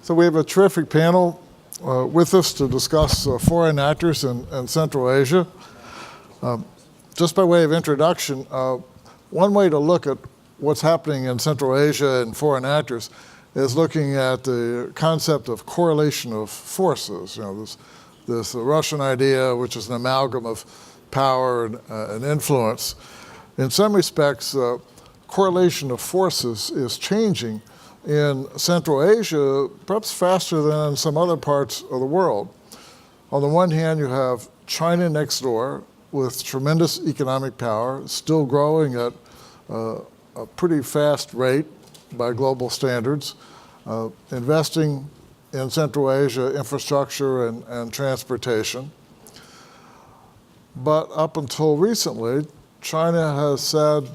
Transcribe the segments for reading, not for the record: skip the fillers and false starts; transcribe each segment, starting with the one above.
So we have a terrific panel with us to discuss foreign actors in Central Asia. Just by way of introduction, one way to look at what's happening in Central Asia and foreign actors is looking at the concept of correlation of forces. You know, this Russian idea, which is an amalgam of power and influence. In some respects, correlation of forces is changing in Central Asia, perhaps faster than in some other parts of the world. On the one hand, you have China next door with tremendous economic power, still growing at a pretty fast rate by global standards, investing in Central Asia infrastructure and transportation. But up until recently, China has said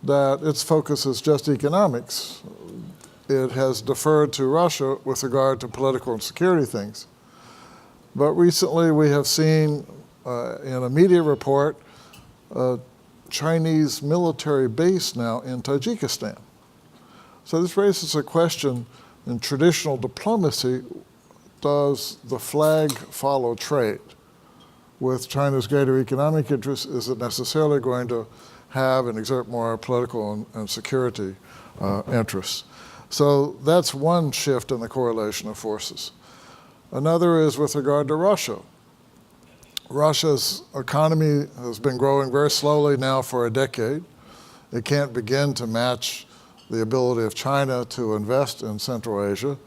that its focus is just economics. It has deferred to Russia with regard to political and security things. But recently we have seen in a media report a Chinese military base now in Tajikistan. So this raises a question in traditional diplomacy: does the flag follow trade? With China's greater economic interests, is it necessarily going to have and exert more political and security interests? So that's one shift in the correlation of forces. Another is with regard to Russia. Russia's economy has been growing very slowly now for a decade. It can't begin to match the ability of China to invest in Central Asia,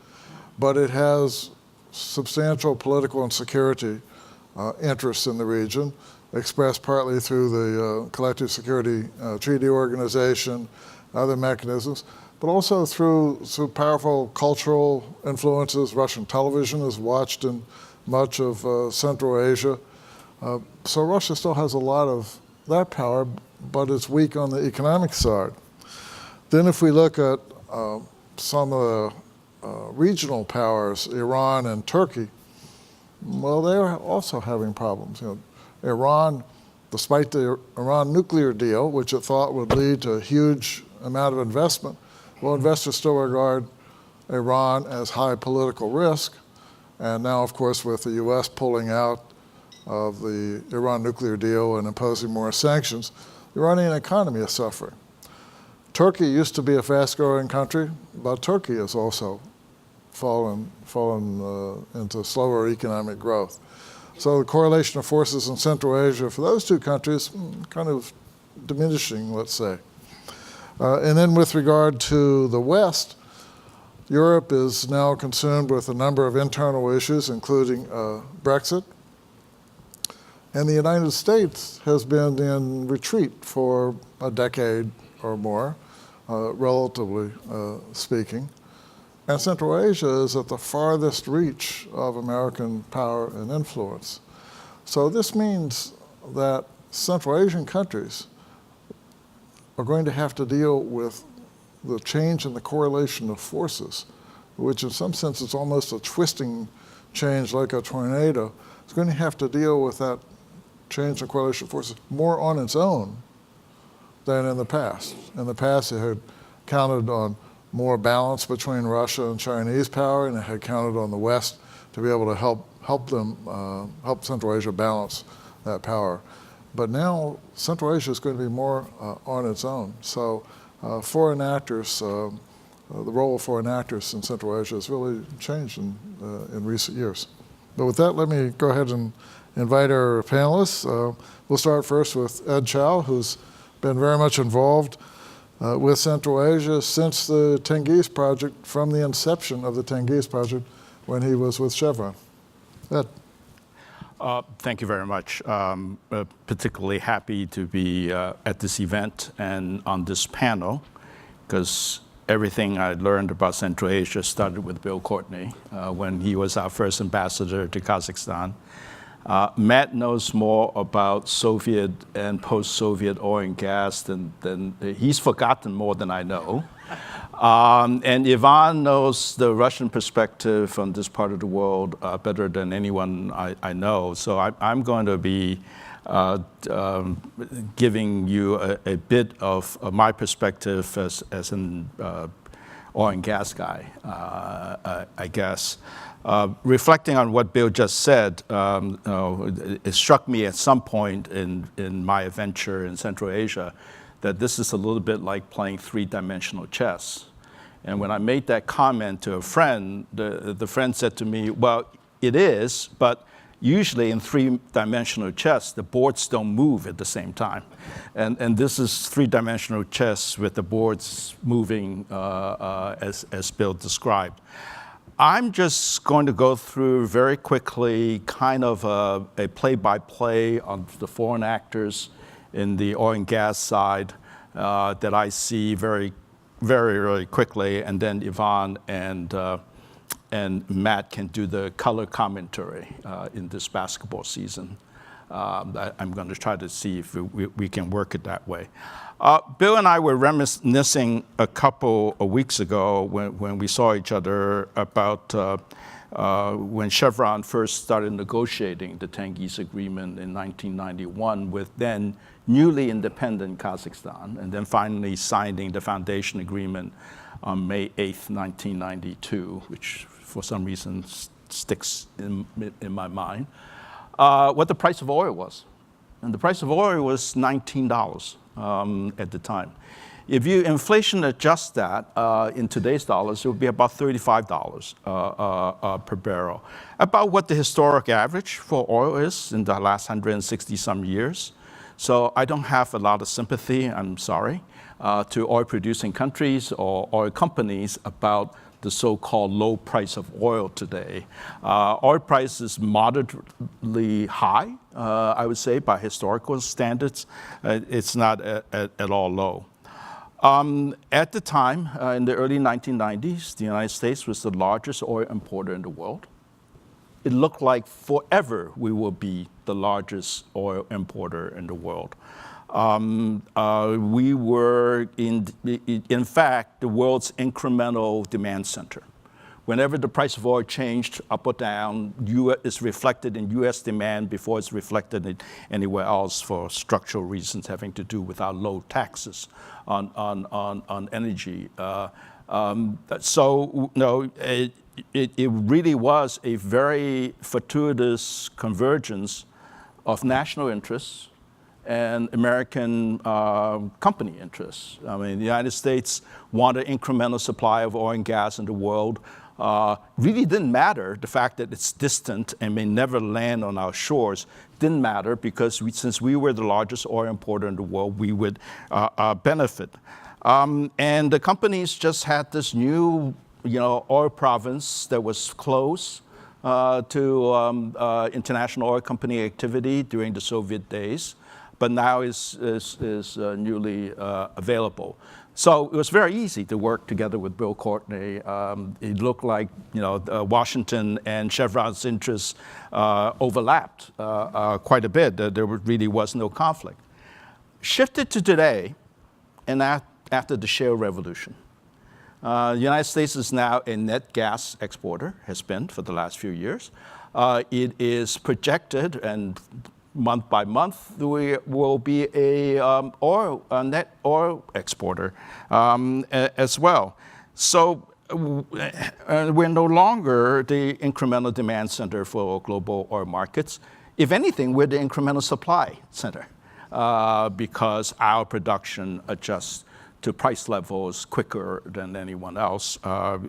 but it has substantial political and security interests in the region, expressed partly through the Collective Security Treaty Organization, other mechanisms, but also through powerful cultural influences. Russian television is watched in much of Central Asia. So Russia still has a lot of that power, but it's weak on the economic side. Then if we look at some of the regional powers, Iran and Turkey, well, they're also having problems. You know, Iran, despite the Iran nuclear deal, which it thought would lead to a huge amount of investment, well, investors still regard Iran as high political risk. And now, of course, with the US pulling out of the Iran nuclear deal and imposing more sanctions, the Iranian economy is suffering. Turkey used to be a fast-growing country, but Turkey has also fallen into slower economic growth. So the correlation of forces in Central Asia for those two countries, kind of diminishing, let's say. And then with regard to the West, Europe is now consumed with a number of internal issues, including Brexit. And the United States has been in retreat for a decade or more, relatively speaking. And Central Asia is at the farthest reach of American power and influence. So this means that Central Asian countries are going to have to deal with the change in the correlation of forces, which in some sense is almost a twisting change like a tornado. It's going to have to deal with that change in correlation of forces more on its own than in the past. In the past, it had counted on more balance between Russia and Chinese power, and it had counted on the West to be able to help Central Asia balance that power. But now Central Asia is going to be more on its own. So foreign actors, the role of foreign actors in Central Asia has really changed in recent years. But with that, let me go ahead and invite our panelists. We'll start first with Edie Chow, who's been very much involved with Central Asia since the Tengiz project, from the inception of the Tengiz project when he was with Chevron. Ed. Thank you very much. Particularly happy to be at this event and on this panel, because everything I learned about Central Asia started with Bill Courtney when he was our first ambassador to Kazakhstan. Matt knows more about Soviet and post-Soviet oil and gas than he's forgotten more than I know. And Ivan knows the Russian perspective on this part of the world better than anyone I know. So I'm going to be giving you a bit of my perspective as an oil and gas guy, I guess. Reflecting on what Bill just said, it struck me at some point in my adventure in Central Asia that this is a little bit like playing three-dimensional chess. And when I made that comment to a friend, the friend said to me, well, it is, but usually in three-dimensional chess, the boards don't move at the same time. And this is three-dimensional chess with the boards moving as Bill described. I'm just going to go through very quickly kind of a play-by-play on the foreign actors in the oil and gas side that I see very, very quickly, and then Yvonne and Matt can do the color commentary in this basketball season. I'm going to try to see if we can work it that way. Bill and I were reminiscing a couple of weeks ago when we saw each other about when Chevron first started negotiating the Tengiz Agreement in 1991 with then newly independent Kazakhstan, and then finally signing the Foundation Agreement on May 8th, 1992, which for some reason sticks in my mind, what the price of oil was. And the price of oil was $19 at the time. If you inflation adjust that in today's dollars, it would be about $35 per barrel. About what the historic average for oil is in the last 160 some years. So I don't have a lot of sympathy, I'm sorry, to oil producing countries or oil companies about the so-called low price of oil today. Oil price is moderately high, I would say, by historical standards. It's not at all low. At the time, in the early 1990s, the United States was the largest oil importer in the world. It looked like forever we will be the largest oil importer in the world. We were, in fact, the world's incremental demand center. Whenever the price of oil changed up or down, it's reflected in US demand before it's reflected in anywhere else for structural reasons having to do with our low taxes on energy. So, no, it really was a very fortuitous convergence of national interests and American company interests. I mean, the United States wanted incremental supply of oil and gas in the world. Really didn't matter. The fact that it's distant and may never land on our shores didn't matter because since we were the largest oil importer in the world, we would benefit. And the companies just had this new, oil province that was close to international oil company activity during the Soviet days, but now is newly available. So it was very easy to work together with Bill Courtney. It looked like Washington and Chevron's interests overlapped quite a bit. There really was no conflict. Shifted to today, and after the shale revolution. The United States is now a net gas exporter, has been for the last few years. It is projected, and month by month, we will be a net oil exporter as well. So we're no longer the incremental demand center for global oil markets. If anything, we're the incremental supply center because our production adjusts to price levels quicker than anyone else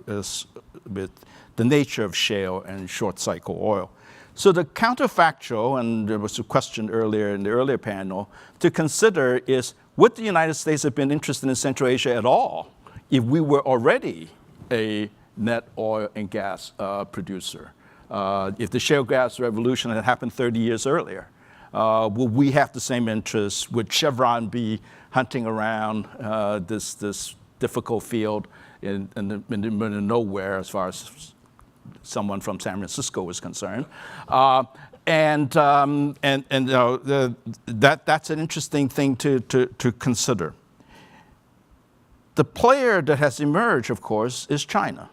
is with the nature of shale and short cycle oil. So the counterfactual, and there was a question earlier in the earlier panel, to consider is, would the United States have been interested in Central Asia at all if we were already a net oil and gas producer? If the shale gas revolution had happened 30 years earlier, would we have the same interests? Would Chevron be hunting around this difficult field in the middle of nowhere as far as someone from San Francisco is concerned? That's an interesting thing to consider. The player that has emerged, of course, is China.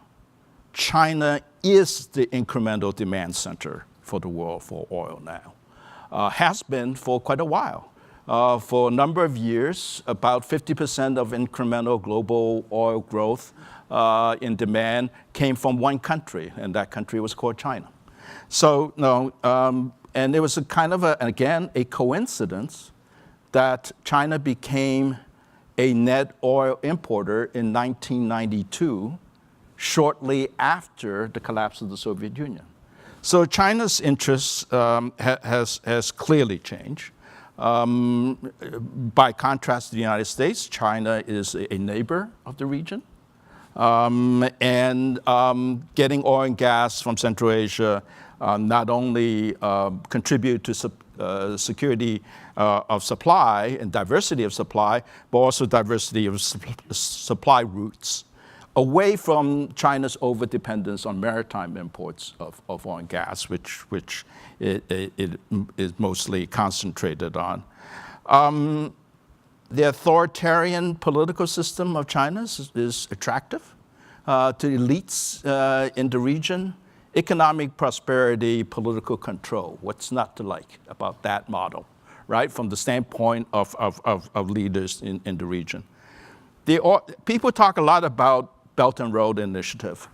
China is the incremental demand center for the world for oil now. Has been for quite a while. for a number of years, about 50% of incremental global oil growth in demand came from one country, and that country was called China. So, and it was a kind of again, a coincidence that China became a net oil importer in 1992, shortly after the collapse of the Soviet Union. So China's interest has clearly changed. By contrast to the United States, China is a neighbor of the region. And getting oil and gas from Central Asia not only contribute to security of supply and diversity of supply, but also diversity of supply routes away from China's overdependence on maritime imports of oil and gas, which it is mostly concentrated on. The authoritarian political system of China is attractive to elites in the region. Economic prosperity, political control. What's not to like about that model, right? From the standpoint of leaders in the region. People talk a lot about Belt and Road Initiative.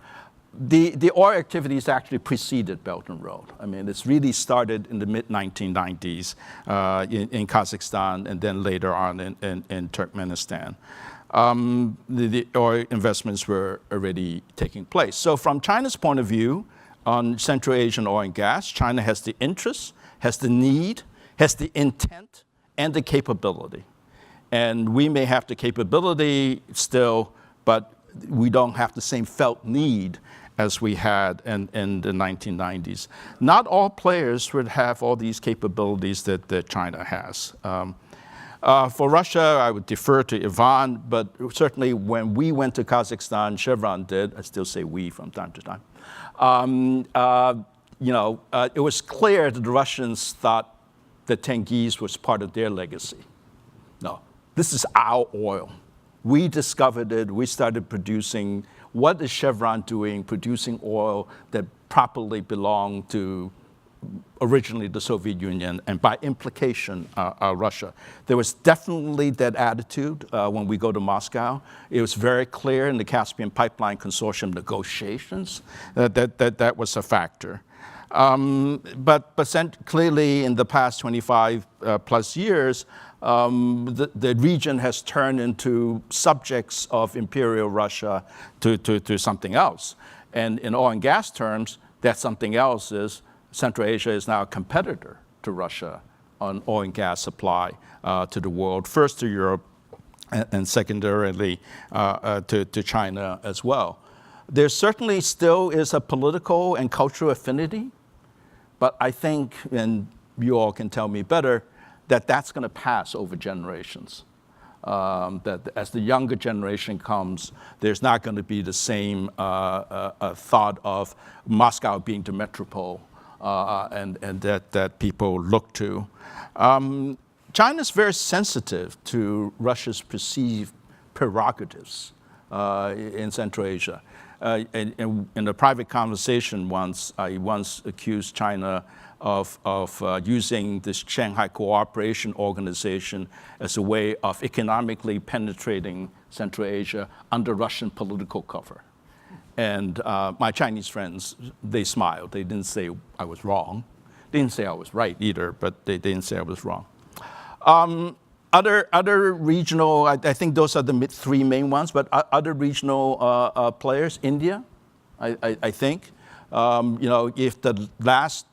The oil activities actually preceded Belt and Road. I mean, it's really started in the mid-1990s in Kazakhstan and then later on in Turkmenistan. The oil investments were already taking place. So from China's point of view, on Central Asian oil and gas, China has the interest, has the need, has the intent, and the capability. And we may have the capability still, but we don't have the same felt need as we had in the 1990s. Not all players would have all these capabilities that China has. For Russia, I would defer to Ivan, but certainly when we went to Kazakhstan, Chevron did, I still say we from time to time, it was clear that the Russians thought that Tengiz was part of their legacy. No, this is our oil. We discovered it, we started producing. What is Chevron doing, producing oil that properly belonged to originally the Soviet Union and by implication Russia? There was definitely that attitude when we go to Moscow. It was very clear in the Caspian Pipeline Consortium negotiations that was a factor. But clearly in the past 25 plus years, the region has turned into subjects of imperial Russia to something else. And in oil and gas terms, that something else is Central Asia is now a competitor to Russia on oil and gas supply to the world, first to Europe and secondarily to China as well. There certainly still is a political and cultural affinity, but I think, and you all can tell me better, that's going to pass over generations. That as the younger generation comes, there's not going to be the same thought of Moscow being the metropole and that people look to. China's very sensitive to Russia's perceived prerogatives in Central Asia. In a private conversation once, I once accused China of using this Shanghai Cooperation Organization as a way of economically penetrating Central Asia under Russian political cover. And my Chinese friends, they smiled. They didn't say I was wrong. They didn't say I was right either, but they didn't say I was wrong. Other regional, I think those are the three main ones, but other regional players, India, I think. If the last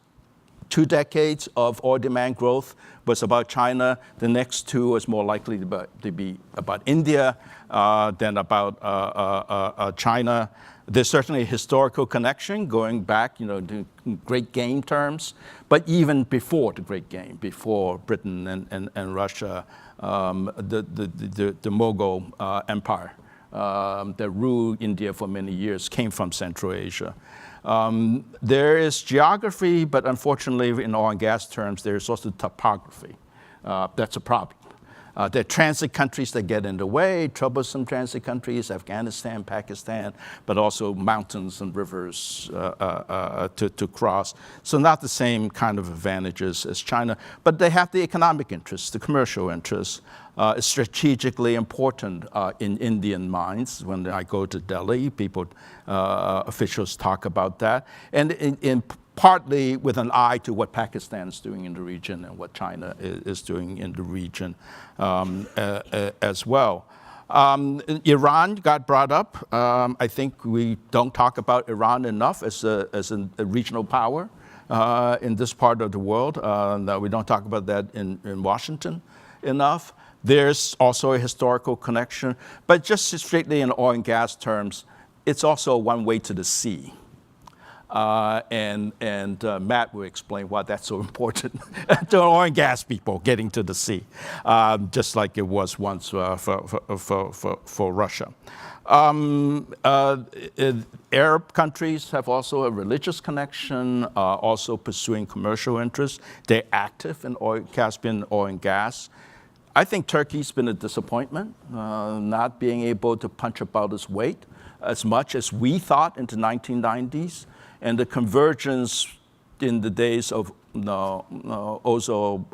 2 decades of oil demand growth was about China, the next 2 is more likely to be about India than about China. There's certainly a historical connection going back, to Great Game terms, but even before the Great Game, before Britain and Russia, the Mughal Empire that ruled India for many years came from Central Asia. There is geography, but unfortunately in oil and gas terms, there's also topography. That's a problem. There are transit countries that get in the way, troublesome transit countries, Afghanistan, Pakistan, but also mountains and rivers to cross. So not the same kind of advantages as China, but they have the economic interests, the commercial interests. It's strategically important in Indian minds. When I go to Delhi, officials talk about that. And partly with an eye to what Pakistan is doing in the region and what China is doing in the region as well. Iran got brought up. I think we don't talk about Iran enough as a regional power in this part of the world. We don't talk about that in Washington enough. There's also a historical connection, but just strictly in oil and gas terms, it's also one way to the sea. Matt will explain why that's so important to oil and gas people getting to the sea, just like it was once for Russia. Arab countries have also a religious connection, also pursuing commercial interests. They're active in Caspian oil and gas. I think Turkey's been a disappointment, not being able to punch above its weight as much as we thought in the 1990s. And the convergence in the days of Ozal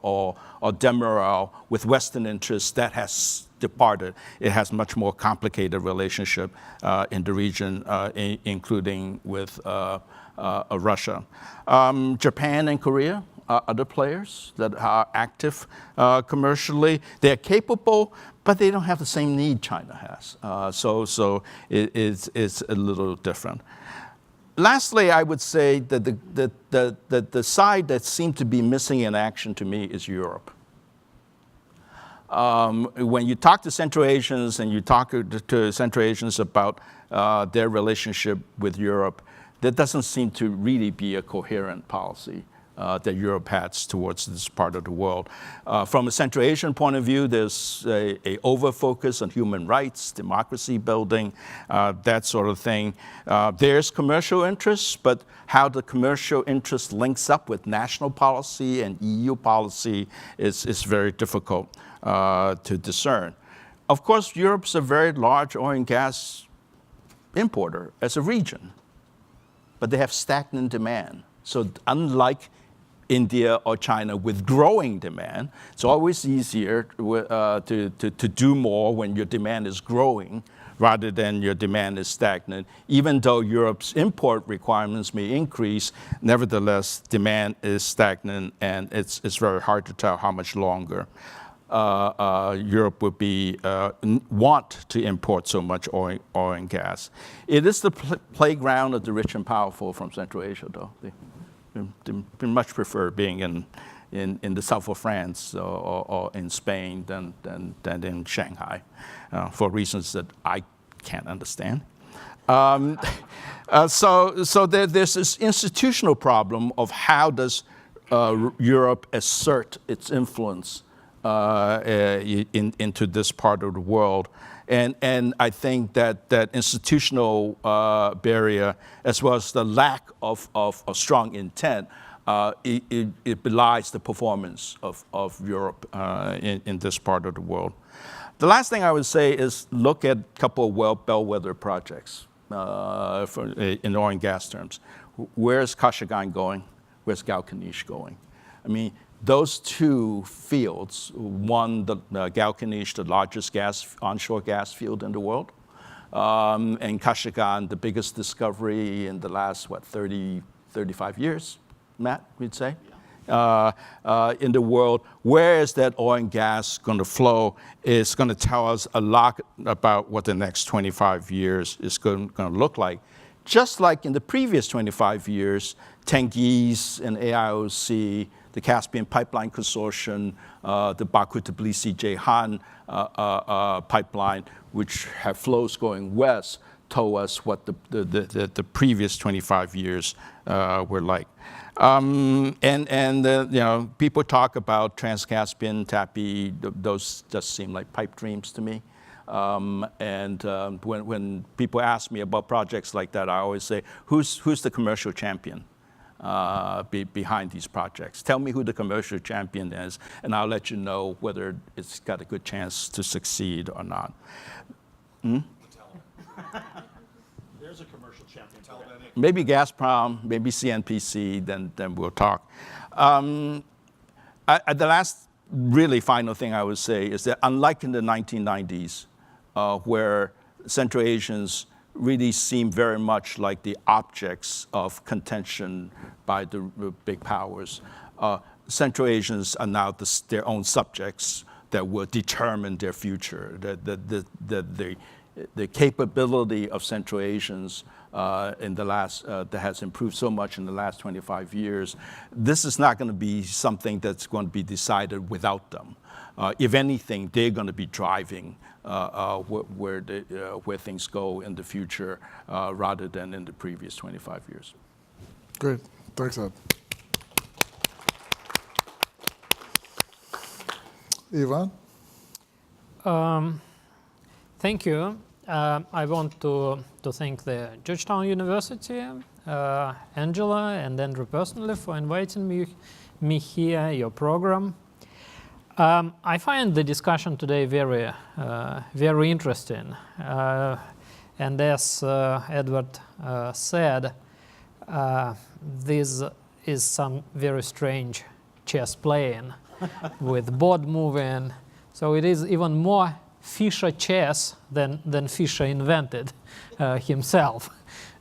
or Demirel with Western interests, that has departed. It has much more complicated relationship in the region, including with Russia. Japan and Korea are other players that are active commercially. They're capable, but they don't have the same need China has. So it's a little different. Lastly, I would say that the side that seemed to be missing in action to me is Europe. When you talk to Central Asians and you talk to Central Asians about their relationship with Europe, there doesn't seem to really be a coherent policy that Europe has towards this part of the world. From a Central Asian point of view, there's a over-focus on human rights, democracy building, that sort of thing. There's commercial interests, but how the commercial interest links up with national policy and EU policy is very difficult to discern. Of course, Europe's a very large oil and gas importer as a region, but they have stagnant demand. So unlike India or China with growing demand, it's always easier to do more when your demand is growing rather than your demand is stagnant. Even though Europe's import requirements may increase, nevertheless, demand is stagnant, and it's very hard to tell how much longer Europe would want to import so much oil and gas. It is the playground of the rich and powerful from Central Asia, though. They much prefer being in the south of France or in Spain than in Shanghai, for reasons that I can't understand. So there's this institutional problem of how does Europe assert its influence into this part of the world. And I think that institutional barrier, as well as the lack of strong intent, it belies the performance of Europe in this part of the world. The last thing I would say is look at a couple of bellwether projects in oil and gas terms. Where's Kashagan going? Where's Galkanish going? I mean, those two fields, one, the Galkanish, the largest onshore gas field in the world, and Kashagan, the biggest discovery in the last, 30, 35 years, Matt, we'd say, in the world. Where is that oil and gas going to flow is going to tell us a lot about what the next 25 years is going to look like. Just like in the previous 25 years, Tengiz and AIOC, the Caspian Pipeline Consortium, the Baku-Tbilisi-Ceyhan pipeline, which have flows going west, told us what the previous 25 years were like. People talk about Trans-Caspian, TAPI, those just seem like pipe dreams to me. When people ask me about projects like that, I always say, who's the commercial champion? behind these projects. Tell me who the commercial champion is, and I'll let you know whether it's got a good chance to succeed or not. There's a commercial champion. Maybe Gazprom, maybe CNPC, then we'll talk. The last really final thing I would say is that unlike in the 1990s, where Central Asians really seem very much like the objects of contention by the big powers, Central Asians are now their own subjects that will determine their future. The capability of Central Asians that has improved so much in the last 25 years, this is not going to be something that's going to be decided without them. If anything, they're going to be driving where things go in the future rather than in the previous 25 years. Great. Thanks, Ed. Ivan? Thank you. I want to thank the Georgetown University, Angela, and Andrew personally for inviting me here, your program. I find the discussion today very, very interesting. And as Edward said, this is some very strange chess playing with board moving. So it is even more Fisher chess than Fisher invented himself.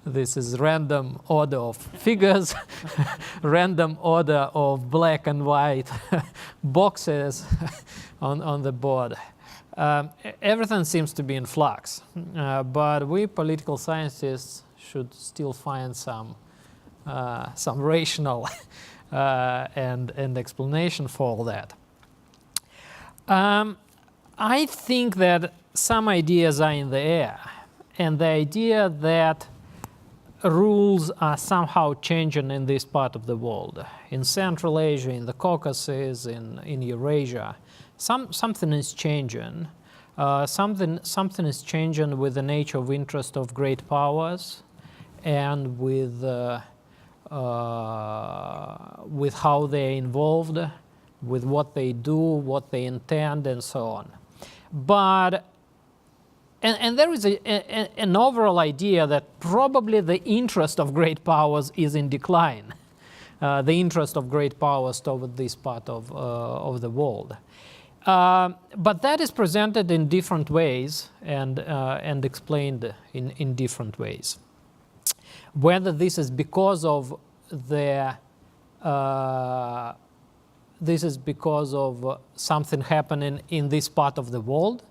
This is random order of figures, random order of black and white boxes on the board. Everything seems to be in flux, but we political scientists should still find some rational and explanation for all that. I think that some ideas are in the air, and the idea that rules are somehow changing in this part of the world, in Central Asia, in the Caucasus, in Eurasia, something is changing. Something is changing with the nature of interest of great powers, and with how they're involved, with what they do, what they intend, and so on. But and there is an overall idea that probably the interest of great powers is in decline, the interest of great powers toward this part of the world. But that is presented in different ways and explained in different ways. Whether this is because of something happening in this part of the world,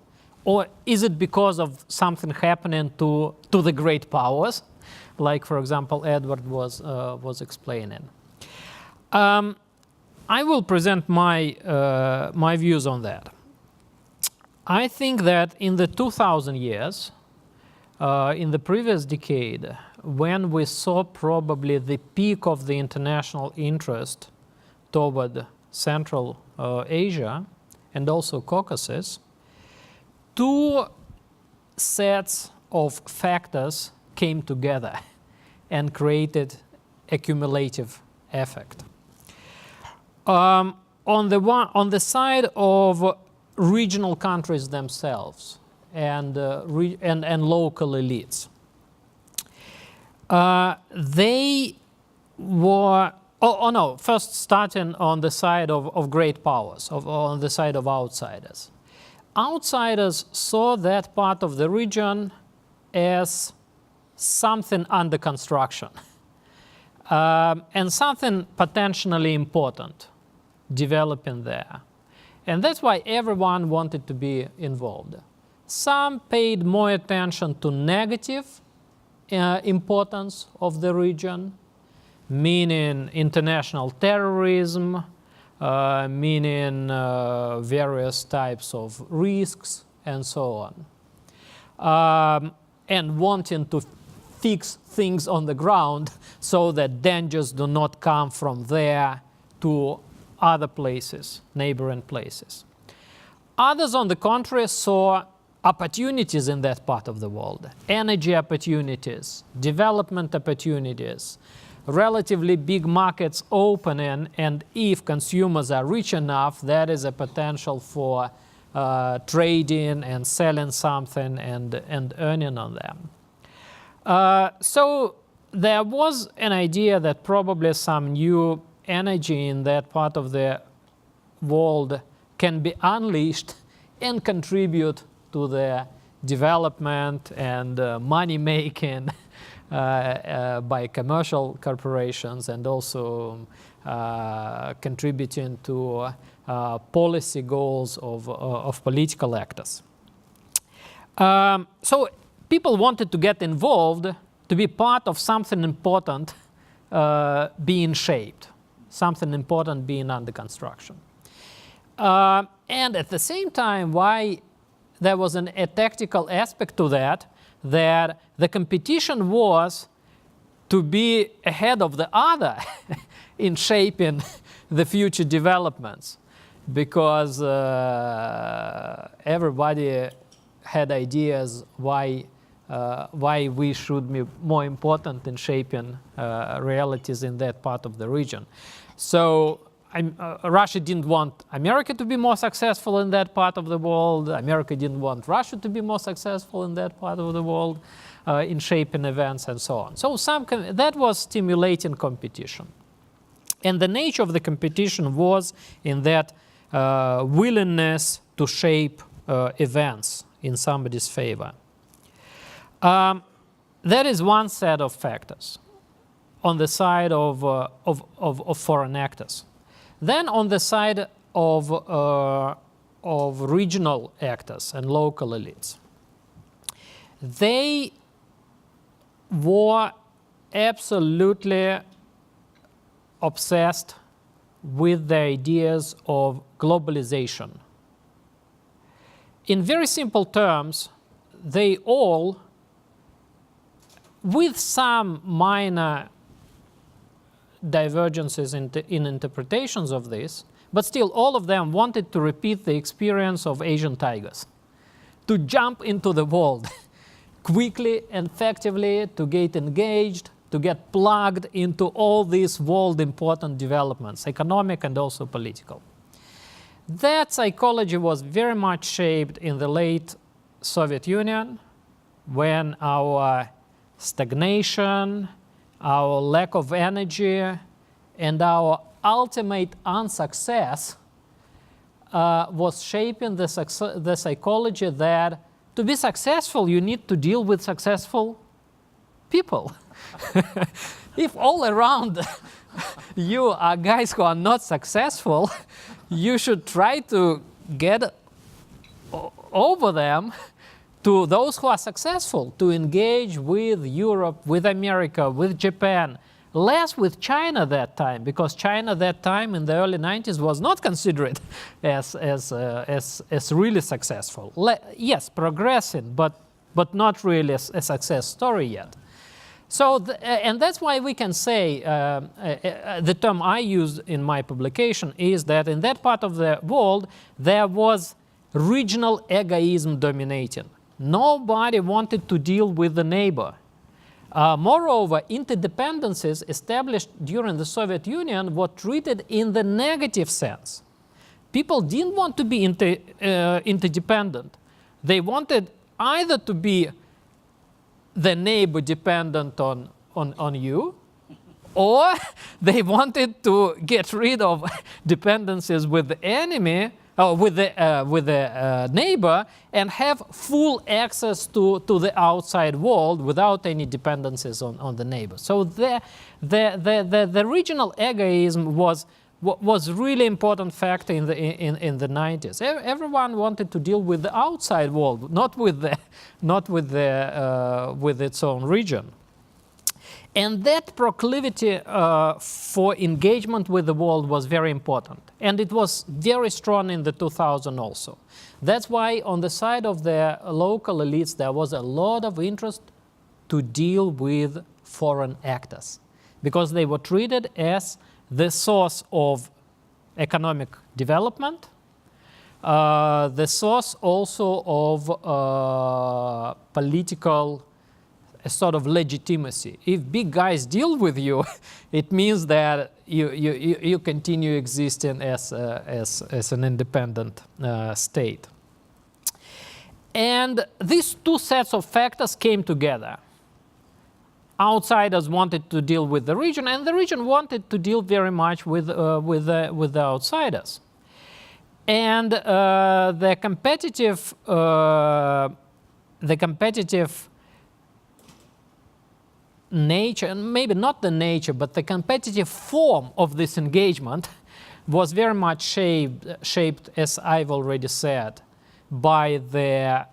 or is it because of something happening to the great powers, like, for example, Edward was explaining? I will present my views on that. I think that in the 2000 years, in the previous decade, when we saw probably the peak of the international interest toward Central Asia and also Caucasus, two sets of factors came together and created a cumulative effect. On the side of regional countries themselves and local elites, they were first starting on the side of great powers, on the side of outsiders. Outsiders saw that part of the region as something under construction and something potentially important developing there. And that's why everyone wanted to be involved. Some paid more attention to negative importance of the region, meaning international terrorism, meaning various types of risks, and so on. And wanting to fix things on the ground so that dangers do not come from there to other places, neighboring places. Others, on the contrary, saw opportunities in that part of the world, energy opportunities, development opportunities, relatively big markets opening, and if consumers are rich enough, that is a potential for trading and selling something and earning on them. So there was an idea that probably some new energy in that part of the world can be unleashed and contribute to the development and money making by commercial corporations, and also contributing to policy goals of political actors. So people wanted to get involved, to be part of something important being shaped, something important being under construction. And at the same time, why there was a tactical aspect to that the competition was to be ahead of the other in shaping the future developments, because everybody had ideas why we should be more important in shaping realities in that part of the region. So Russia didn't want America to be more successful in that part of the world. America didn't want Russia to be more successful in that part of the world in shaping events and so on. So that was stimulating competition. And the nature of the competition was in that willingness to shape events in somebody's favor. That is one set of factors on the side of foreign actors. Then on the side of regional actors and local elites, they were absolutely obsessed with the ideas of globalization. In very simple terms, they all, with some minor divergences in interpretations of this, but still all of them wanted to repeat the experience of Asian tigers, to jump into the world quickly and effectively, to get engaged, to get plugged into all these world important developments, economic and also political. That psychology was very much shaped in the late Soviet Union, when our stagnation, our lack of energy, and our ultimate unsuccess was shaping the psychology that to be successful, you need to deal with successful people. If all around you are guys who are not successful, you should try to get over them to those who are successful, to engage with Europe, with America, with Japan, less with China that time, because China that time in the early 90s was not considered as really successful. Yes, progressing, but not really a success story yet. So, and that's why we can say, the term I use in my publication is that in that part of the world, there was regional egoism dominating. Nobody wanted to deal with the neighbor. Moreover, interdependencies established during the Soviet Union were treated in the negative sense. People didn't want to be interdependent. They wanted either to be the neighbor dependent on you, or they wanted to get rid of dependencies with the enemy, with the neighbor, and have full access to the outside world without any dependencies on the neighbor. So the regional egoism was really important factor in the 90s. Everyone wanted to deal with the outside world, not with its own region. And that proclivity for engagement with the world was very important. And it was very strong in the 2000s also. That's why on the side of the local elites, there was a lot of interest to deal with foreign actors, because they were treated as the source of economic development, the source also of political a sort of legitimacy. If big guys deal with you, it means that you continue existing as an independent state. And these two sets of factors came together. Outsiders wanted to deal with the region, and the region wanted to deal very much with the outsiders. And the competitive nature, and maybe not the nature, but the competitive form of this engagement was very much shaped, as I've already said, by the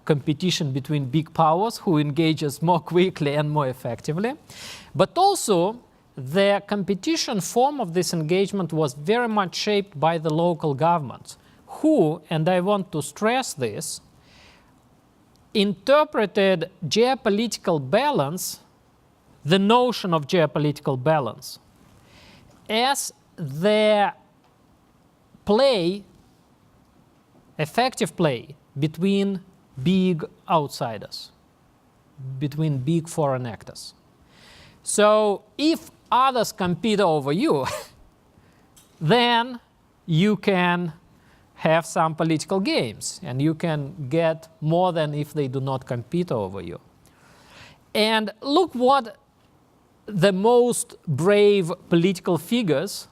competition between big powers who engages more quickly and more effectively. But also, the competition form of this engagement was very much shaped by the local governments, who, and I want to stress this, interpreted geopolitical balance, the notion of geopolitical balance, as the play, effective play, between big outsiders, between big foreign actors. So if others compete over you, then you can have some political games, and you can get more than if they do not compete over you. And look what the most brave political figures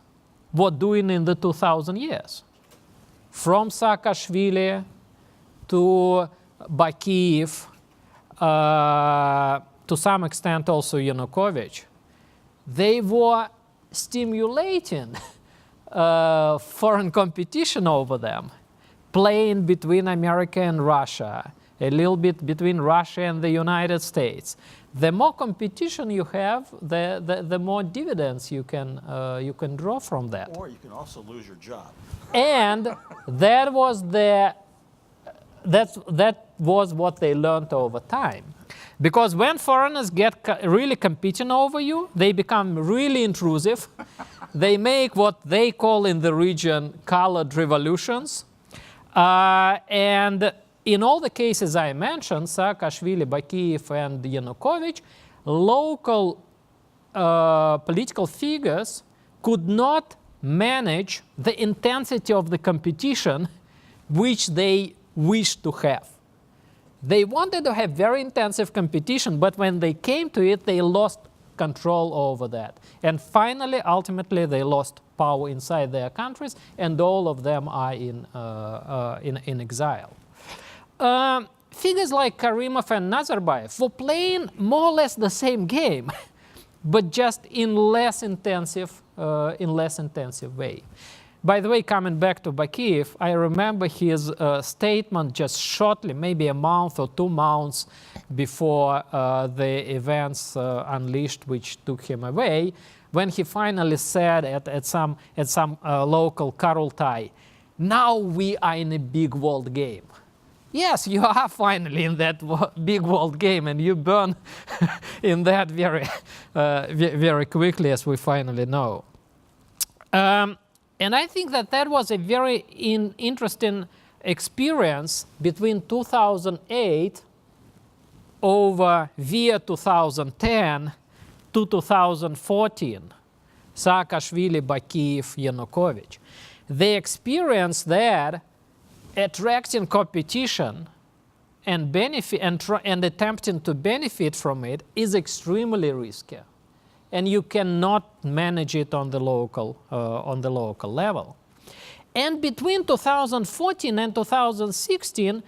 were doing in the 2000 years. From Saakashvili to Bakiev, to some extent also Yanukovych, they were stimulating foreign competition over them, playing between America and Russia, a little bit between Russia and the United States. The more competition you have, the more dividends you can draw from that. Or you can also lose your job. And that was what they learned over time. Because when foreigners get really competing over you, they become really intrusive. They make what they call in the region colored revolutions. And in all the cases I mentioned, Saakashvili, Bakiev, and Yanukovych, local political figures could not manage the intensity of the competition which they wished to have. They wanted to have very intensive competition, but when they came to it, they lost control over that. And finally, ultimately, they lost power inside their countries, and all of them are in exile. Figures like Karimov and Nazarbayev were playing more or less the same game, but just in less intensive way. By the way, coming back to Bakiev, I remember his statement just shortly, maybe a month or 2 months before the events unleashed which took him away, when he finally said at some local Kurultai, "Now we are in a big world game." Yes, you are finally in that big world game, and you burn in that very quickly, as we finally know. And I think that was a very interesting experience between 2008 via 2010 to 2014, Saakashvili, Bakiev, Yanukovych. They experienced that attracting competition and benefit and attempting to benefit from it is extremely risky, and you cannot manage it on the local level. And between 2014 and 2016,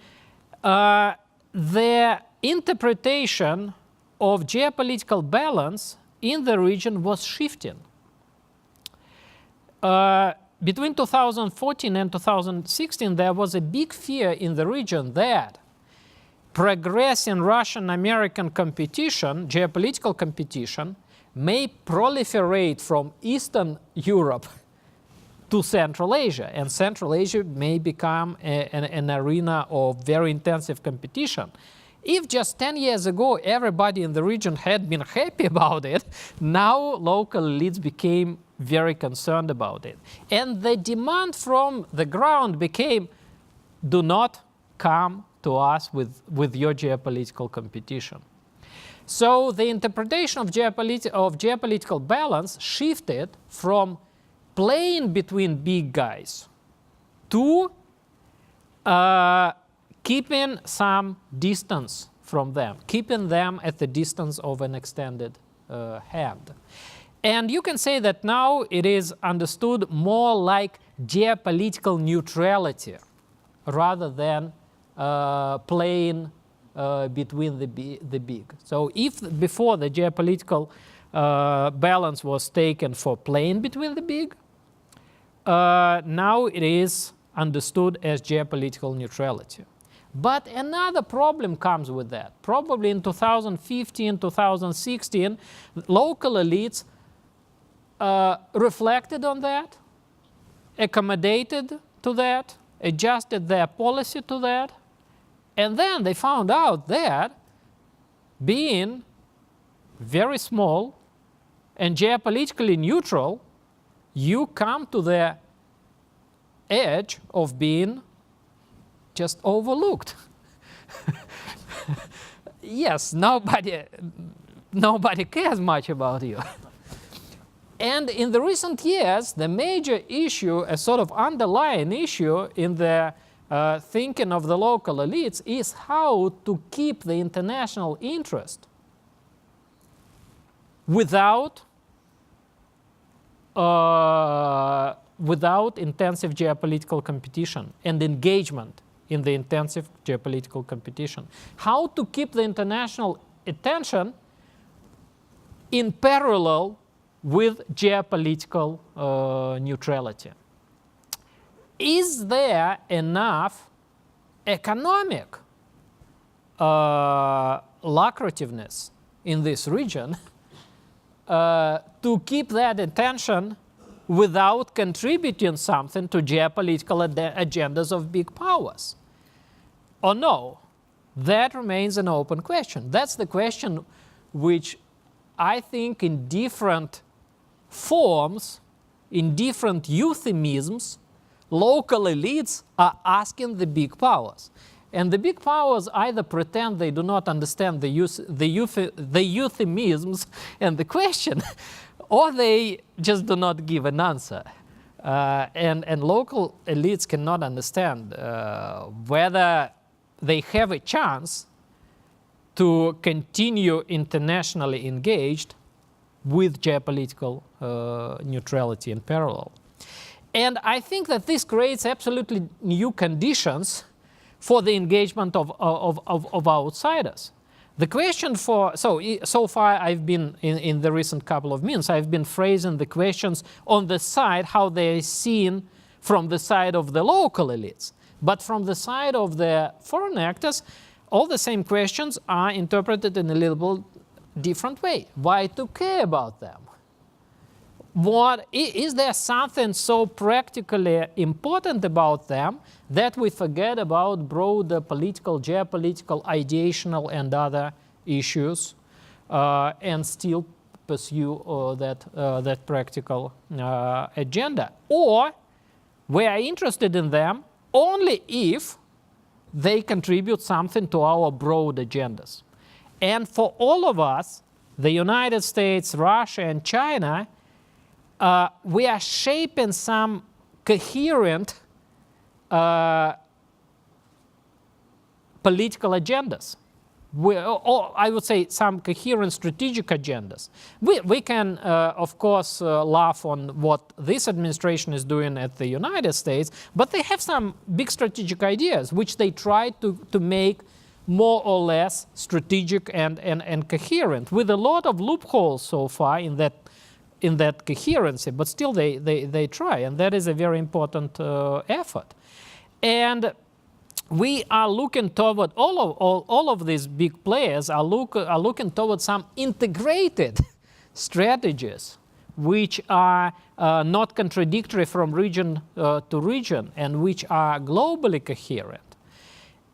the interpretation of geopolitical balance in the region was shifting. Between 2014 and 2016, there was a big fear in the region that progressing Russian-American competition, geopolitical competition, may proliferate from Eastern Europe to Central Asia, and Central Asia may become an arena of very intensive competition. If just 10 years ago everybody in the region had been happy about it, now local elites became very concerned about it. And the demand from the ground became, do not come to us with your geopolitical competition. So the interpretation of geopolitical balance shifted from playing between big guys to keeping some distance from them, keeping them at the distance of an extended hand. And you can say that now it is understood more like geopolitical neutrality rather than playing between the big. So if before the geopolitical balance was taken for playing between the big, now it is understood as geopolitical neutrality. But another problem comes with that. Probably in 2015, 2016, local elites reflected on that, accommodated to that, adjusted their policy to that, and then they found out that being very small and geopolitically neutral, you come to the edge of being just overlooked. Yes, nobody cares much about you. And in the recent years, the major issue, a sort of underlying issue in the thinking of the local elites is how to keep the international interest without intensive geopolitical competition and engagement in the intensive geopolitical competition. How to keep the international attention in parallel with geopolitical neutrality. Is there enough economic lucrativeness in this region to keep that attention without contributing something to geopolitical agendas of big powers? Or no? That remains an open question. That's the question which I think in different forms, in different euphemisms, local elites are asking the big powers. And the big powers either pretend they do not understand the euphemisms and the question, or they just do not give an answer. And local elites cannot understand whether they have a chance to continue internationally engaged with geopolitical neutrality in parallel. And I think that this creates absolutely new conditions for the engagement of outsiders. The question so far I've been, in the recent couple of minutes, I've been phrasing the questions on the side, how they're seen from the side of the local elites. But from the side of the foreign actors, all the same questions are interpreted in a little different way. Why to care about them? Is there something so practically important about them that we forget about broader political, geopolitical, ideational, and other issues, and still pursue that practical agenda? Or we are interested in them only if they contribute something to our broad agendas. And for all of us, the United States, Russia, and China, we are shaping some coherent political agendas. Or I would say some coherent strategic agendas. We can, of course, laugh on what this administration is doing at the United States, but they have some big strategic ideas which they try to make more or less strategic and coherent, with a lot of loopholes so far in that coherency, but still they try, and that is a very important effort. And we are looking toward, all of these big players are looking toward some integrated strategies which are not contradictory from region to region and which are globally coherent.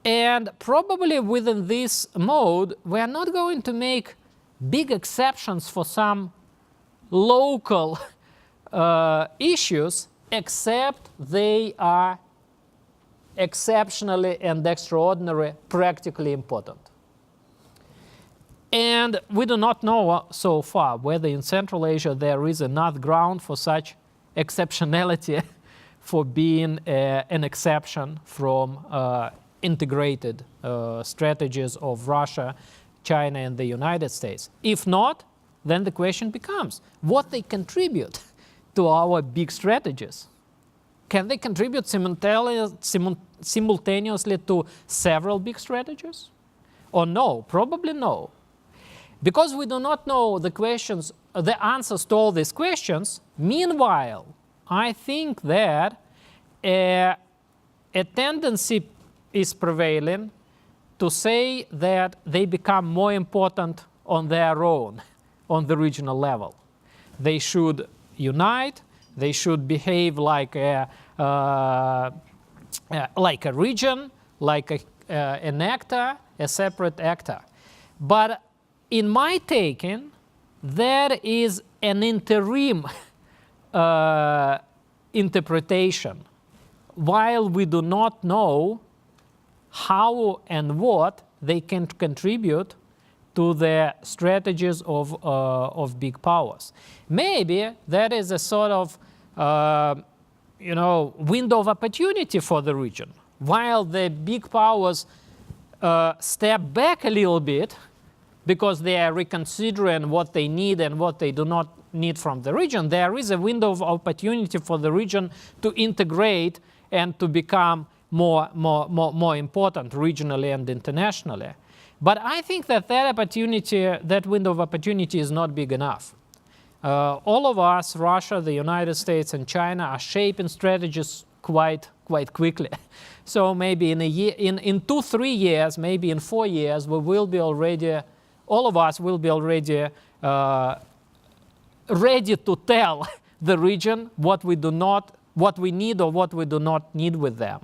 And probably within this mode, we are not going to make big exceptions for some local issues, except they are exceptionally and extraordinary, practically important. And we do not know so far whether in Central Asia there is enough ground for such exceptionality for being an exception from integrated strategies of Russia, China, and the United States. If not, then the question becomes what they contribute to our big strategies. Can they contribute simultaneously to several big strategies? Or no? Probably no. Because we do not know the answers to all these questions, meanwhile, I think that a tendency is prevailing to say that they become more important on their own, on the regional level. They should unite, they should behave like a region, like an actor, a separate actor. But in my taking, there is an interim interpretation, while we do not know how and what they can contribute to the strategies of big powers. Maybe that is a sort of window of opportunity for the region. While the big powers step back a little bit because they are reconsidering what they need and what they do not need from the region, there is a window of opportunity for the region to integrate and to become more important regionally and internationally. But I think that that window of opportunity is not big enough. All of us, Russia, the United States, and China, are shaping strategies quite quickly. So maybe in 2-3 years, maybe in 4 years, all of us will be already ready to tell the region what we need or what we do not need with them.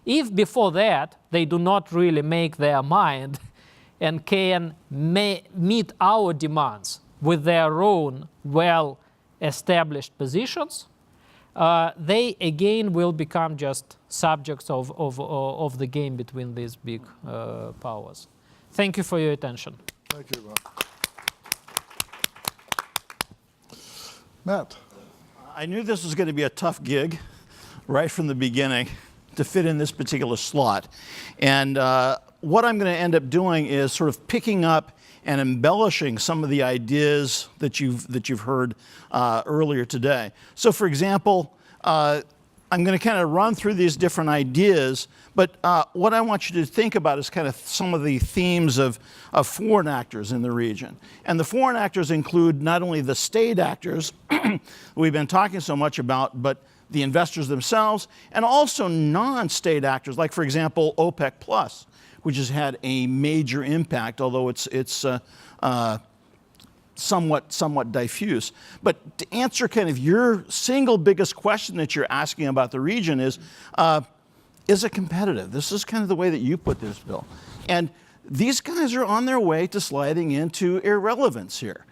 If before that they do not really make their mind and can meet our demands with their own well-established positions, they again will become just subjects of the game between these big powers. Thank you for your attention. Thank you, Bob. Matt. I knew this was going to be a tough gig right from the beginning to fit in this particular slot. And what I'm going to end up doing is sort of picking up and embellishing some of the ideas that you've heard earlier today. So for example, I'm going to kind of run through these different ideas, but what I want you to think about is kind of some of the themes of foreign actors in the region. And the foreign actors include not only the state actors we've been talking so much about, but the investors themselves, and also non-state actors, like for example, OPEC Plus, which has had a major impact, although it's somewhat diffuse. But to answer kind of your single biggest question that you're asking about the region is it competitive? This is kind of the way that you put this, Bill. And these guys are on their way to sliding into irrelevance here.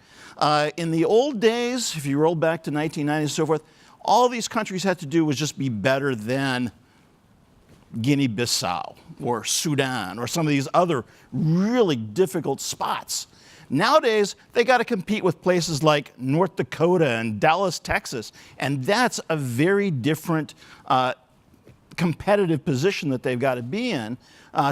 In the old days, if you roll back to 1990 and so forth, all these countries had to do was just be better than Guinea-Bissau or Sudan or some of these other really difficult spots. Nowadays, they got to compete with places like North Dakota and Dallas, Texas, and that's a very different competitive position that they've got to be in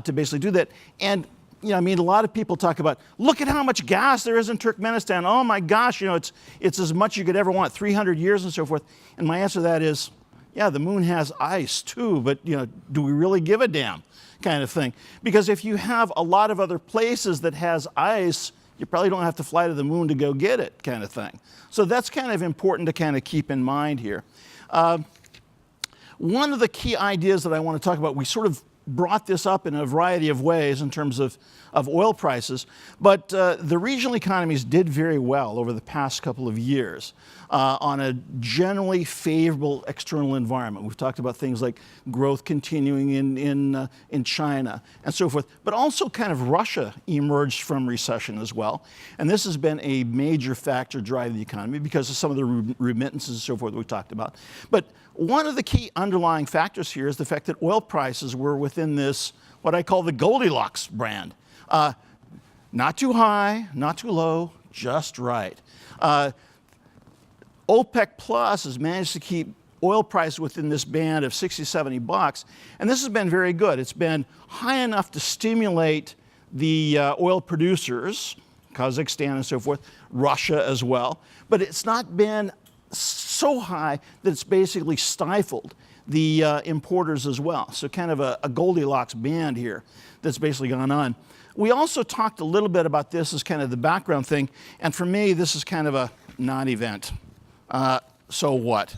to basically do that. And a lot of people talk about, look at how much gas there is in Turkmenistan. Oh my gosh, it's as much as you could ever want, 300 years and so forth. And my answer to that is, yeah, the moon has ice too, but do we really give a damn kind of thing? Because if you have a lot of other places that has ice, you probably don't have to fly to the moon to go get it kind of thing. So that's kind of important to kind of keep in mind here. One of the key ideas that I want to talk about, we sort of brought this up in a variety of ways in terms of oil prices, but the regional economies did very well over the past couple of years on a generally favorable external environment. We've talked about things like growth continuing in China and so forth, but also kind of Russia emerged from recession as well. And this has been a major factor driving the economy because of some of the remittances and so forth that we talked about. But One of the key underlying factors here is the fact that oil prices were within this, what I call the Goldilocks brand. Not too high, not too low, just right. OPEC Plus has managed to keep oil price within this band of 60, 70 bucks, and this has been very good. It's been high enough to stimulate the oil producers, Kazakhstan and so forth, Russia as well, but it's not been so high that it's basically stifled the importers as well. So kind of a Goldilocks band here that's basically gone on. We also talked a little bit about this as kind of the background thing, and for me, this is kind of a non-event. So what?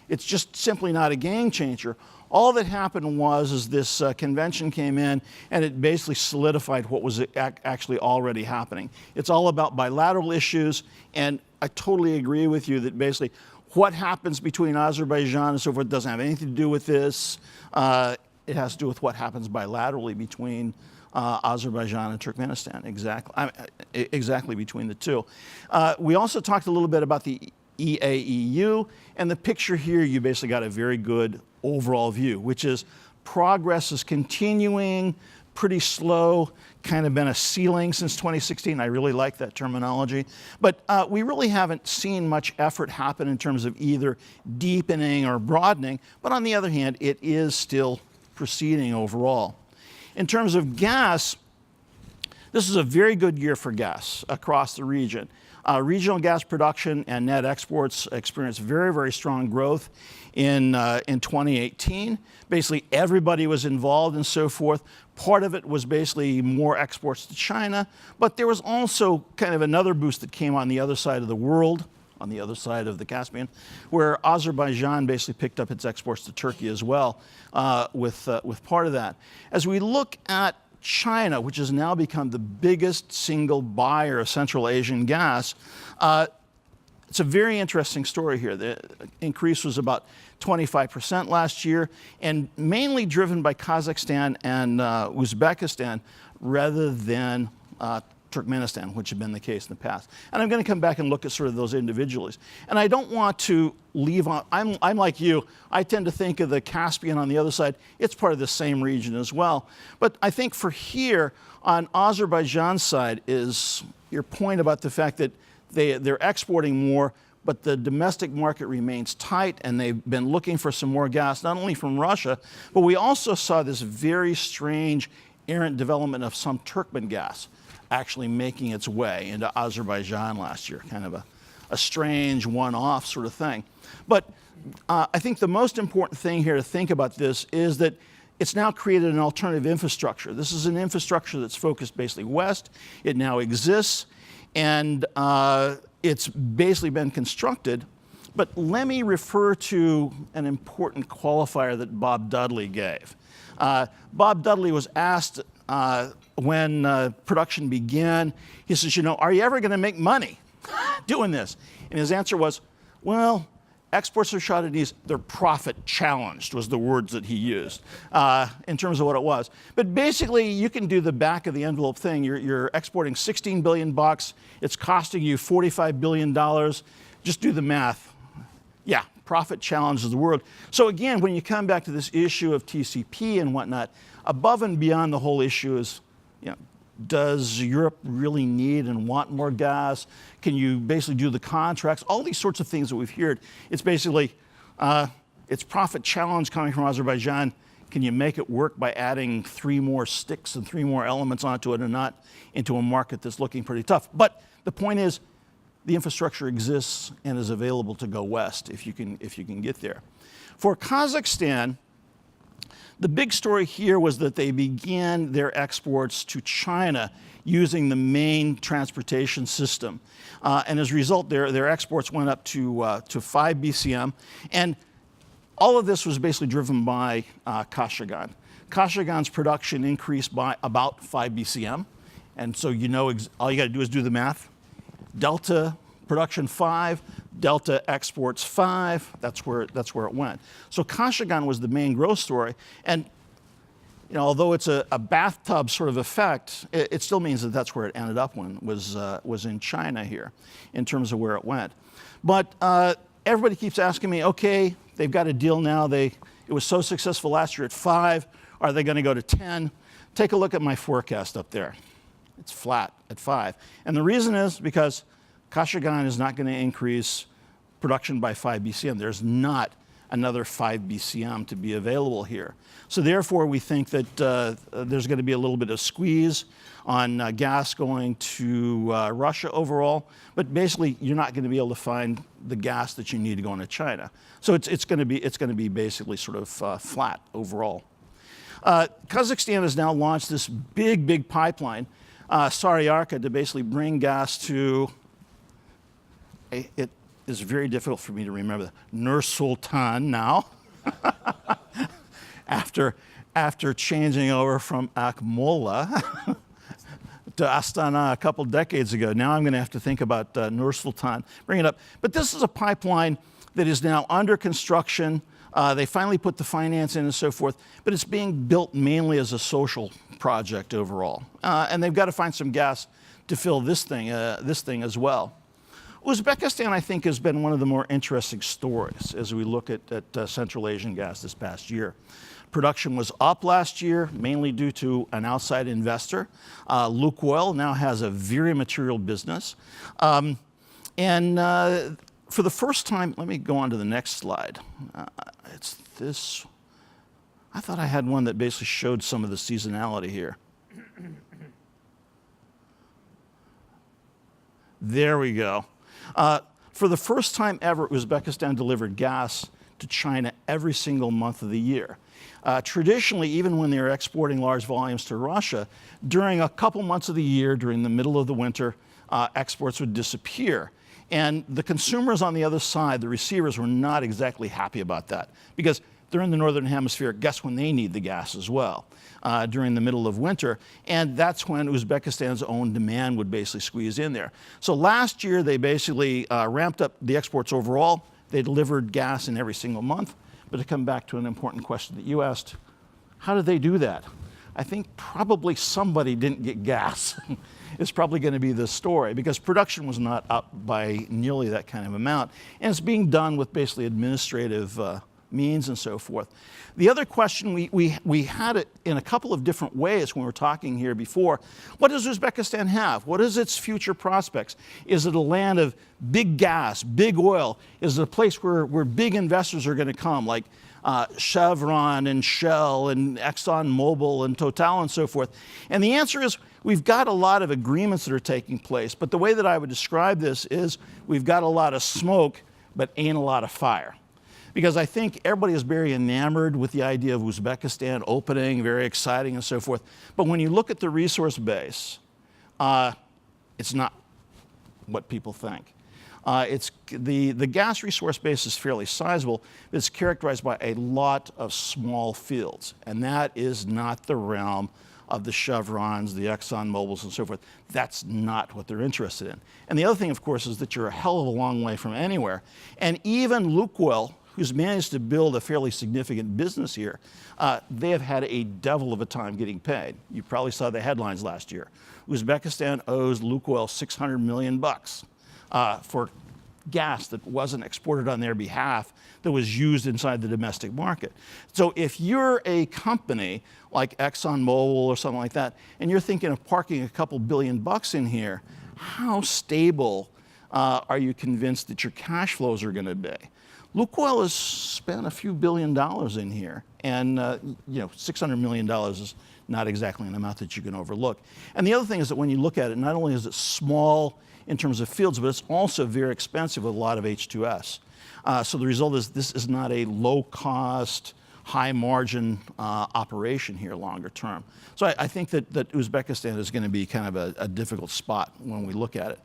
It's just simply not a game changer. All that happened was this convention came in and it basically solidified what was actually already happening. It's all about bilateral issues, and I totally agree with you that basically what happens between Azerbaijan and so forth doesn't have anything to do with this. It has to do with what happens bilaterally between Azerbaijan and Turkmenistan, exactly between the two. We also talked a little bit about the EAEU, and the picture here, you basically got a very good overall view, which is progress is continuing, pretty slow, kind of been a ceiling since 2016. I really like that terminology. But we really haven't seen much effort happen in terms of either deepening or broadening, but on the other hand, it is still proceeding overall. In terms of gas, this is a very good year for gas across the region. Regional gas production and net exports experienced very, very strong growth in 2018. Basically, everybody was involved and so forth. Part of it was basically more exports to China, but there was also kind of another boost that came on the other side of the world, on the other side of the Caspian, where Azerbaijan basically picked up its exports to Turkey as well with part of that. As we look at China, which has now become the biggest single buyer of Central Asian gas, it's a very interesting story here. The increase was about 25% last year, and mainly driven by Kazakhstan and Uzbekistan rather than Turkmenistan, which had been the case in the past. And I'm going to come back and look at sort of those individually. And I don't want to leave on, I'm like you, I tend to think of the Caspian on the other side. It's part of the same region as well. But I think for here, on Azerbaijan's side, is your point about the fact that they're exporting more, but the domestic market remains tight, and they've been looking for some more gas, not only from Russia, but we also saw this very strange errant development of some Turkmen gas actually making its way into Azerbaijan last year, kind of a strange one-off sort of thing. But I think the most important thing here to think about this is that it's now created an alternative infrastructure. This is an infrastructure that's focused basically west. It now exists, and it's basically been constructed. But let me refer to an important qualifier that Bob Dudley gave. Bob Dudley was asked when production began, he says, you know, are you ever going to make money doing this? And his answer was, well, exports are shot at knees. They're profit challenged was the words that he used in terms of what it was. But basically, you can do the back of the envelope thing. You're exporting 16 billion bucks. It's costing you $45 billion. Just do the math. Yeah, profit challenges the world. So again, when you come back to this issue of TCP and whatnot, above and beyond the whole issue is, you know, does Europe really need and want more gas? Can you basically do the contracts? All these sorts of things that we've heard. It's basically, it's profit challenge coming from Azerbaijan. Can you make it work by adding 3 more sticks and 3 more elements onto it and not into a market that's looking pretty tough? But the point is, the infrastructure exists and is available to go west if you can get there. For Kazakhstan, the big story here was that they began their exports to China using the main transportation system. And as a result, their exports went up to 5 BCM. And all of this was basically driven by Kashagan. Kashagan's production increased by about 5 BCM. And so you know, all you got to do is do the math. Delta production 5, Delta exports 5. That's where it went. So Kashagan was the main growth story, and you know, although it's a bathtub sort of effect, it still means that that's where it ended up when it was in China here, in terms of where it went. But Everybody keeps asking me, okay, they've got a deal now. It was so successful last year at 5. Are they going to go to 10? Take a look at my forecast up there. It's flat at 5. And the reason is because Kashagan is not going to increase production by 5 BCM. There's not another 5 BCM to be available here. So therefore, we think that there's going to be a little bit of squeeze on gas going to Russia overall. But basically, you're not going to be able to find the gas that you need to go into China. So it's going to be basically sort of flat overall. Kazakhstan has now launched this big pipeline, Safranchuk, to basically bring gas to. It is very difficult for me to remember Nur Sultan now. after changing over from Akmola to Astana a couple decades ago. Now I'm going to have to think about Nur Sultan, bring it up. But this is a pipeline that is now under construction. They finally put the finance in and so forth, but it's being built mainly as a social project overall. And they've got to find some gas to fill this thing as well. Uzbekistan, I think, has been one of the more interesting stories as we look at Central Asian gas this past year. Production was up last year, mainly due to an outside investor. Lukoil now has a very material business. For the first time, let me go on to the next slide. It's this. I thought I had one that basically showed some of the seasonality here. There we go. For the first time ever, Uzbekistan delivered gas to China every single month of the year. Traditionally, even when they were exporting large volumes to Russia, during a couple months of the year, during the middle of the winter, exports would disappear. And the consumers on the other side, the receivers, were not exactly happy about that because they're in the northern hemisphere. Guess when they need the gas as well? During the middle of winter. And that's when Uzbekistan's own demand would basically squeeze in there. So last year, they basically ramped up the exports overall. They delivered gas in every single month. But to come back to an important question that you asked, how did they do that? I think probably somebody didn't get gas. It's probably going to be the story because production was not up by nearly that kind of amount. And it's being done with basically administrative means and so forth. The other question, we had it in a couple of different ways when we were talking here before. What does Uzbekistan have? What is its future prospects? Is it a land of big gas, big oil? Is it a place where big investors are going to come, like Chevron and Shell and ExxonMobil and Total and so forth? And the answer is we've got a lot of agreements that are taking place. But the way that I would describe this is we've got a lot of smoke, but ain't a lot of fire. Because I think everybody is very enamored with the idea of Uzbekistan opening, very exciting and so forth. But when you look at the resource base, it's not what people think. The gas resource base is fairly sizable, but it's characterized by a lot of small fields. And that is not the realm of the Chevrons, the ExxonMobils, and so forth. That's not what they're interested in. And the other thing, of course, is that you're a hell of a long way from anywhere. And even Lukoil, who's managed to build a fairly significant business here, they have had a devil of a time getting paid. You probably saw the headlines last year. Uzbekistan owes Lukoil $600 million for gas that wasn't exported on their behalf that was used inside the domestic market. So if you're a company like ExxonMobil or something like that, and you're thinking of parking a couple $billion in here, how stable are you convinced that your cash flows are going to be? Lukoil has spent a few $1 billion in here, and $600 million is not exactly an amount that you can overlook. And the other thing is that when you look at it, not only is it small in terms of fields, but it's also very expensive with a lot of H2S. So the result is this is not a low-cost, high-margin operation here longer term. So I think that Uzbekistan is going to be kind of a difficult spot when we look at it.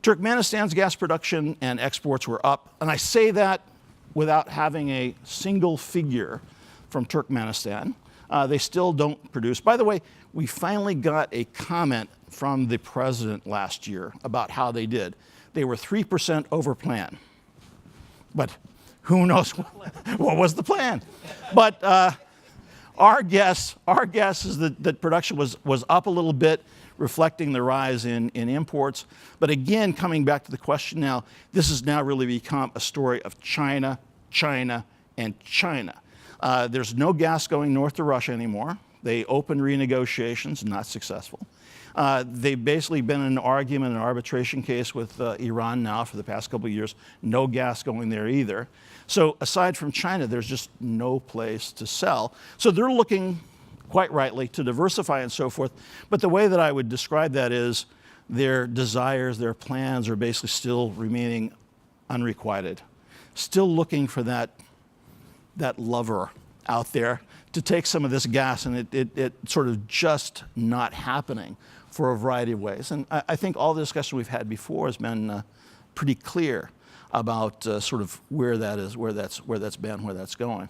Turkmenistan's gas production and exports were up, and I say that without having a single figure from Turkmenistan. They still don't produce. By the way, we finally got a comment from the president last year about how they did. They were 3% over plan. But who knows what was the plan? But our guess is that production was up a little bit. reflecting the rise in imports. But again, coming back to the question now, this has now really become a story of China, China, and China. There's no gas going north to Russia anymore. They opened renegotiations, not successful. They've basically been in an argument, an arbitration case with Iran now for the past couple of years. No gas going there either. So aside from China, there's just no place to sell. So they're looking, quite rightly, to diversify and so forth. But the way that I would describe that is their desires, their plans are basically still remaining unrequited. Still looking for that lover out there to take some of this gas, and it sort of just not happening for a variety of ways. And I think all the discussion we've had before has been pretty clear about sort of where that is, where that's been, where that's going.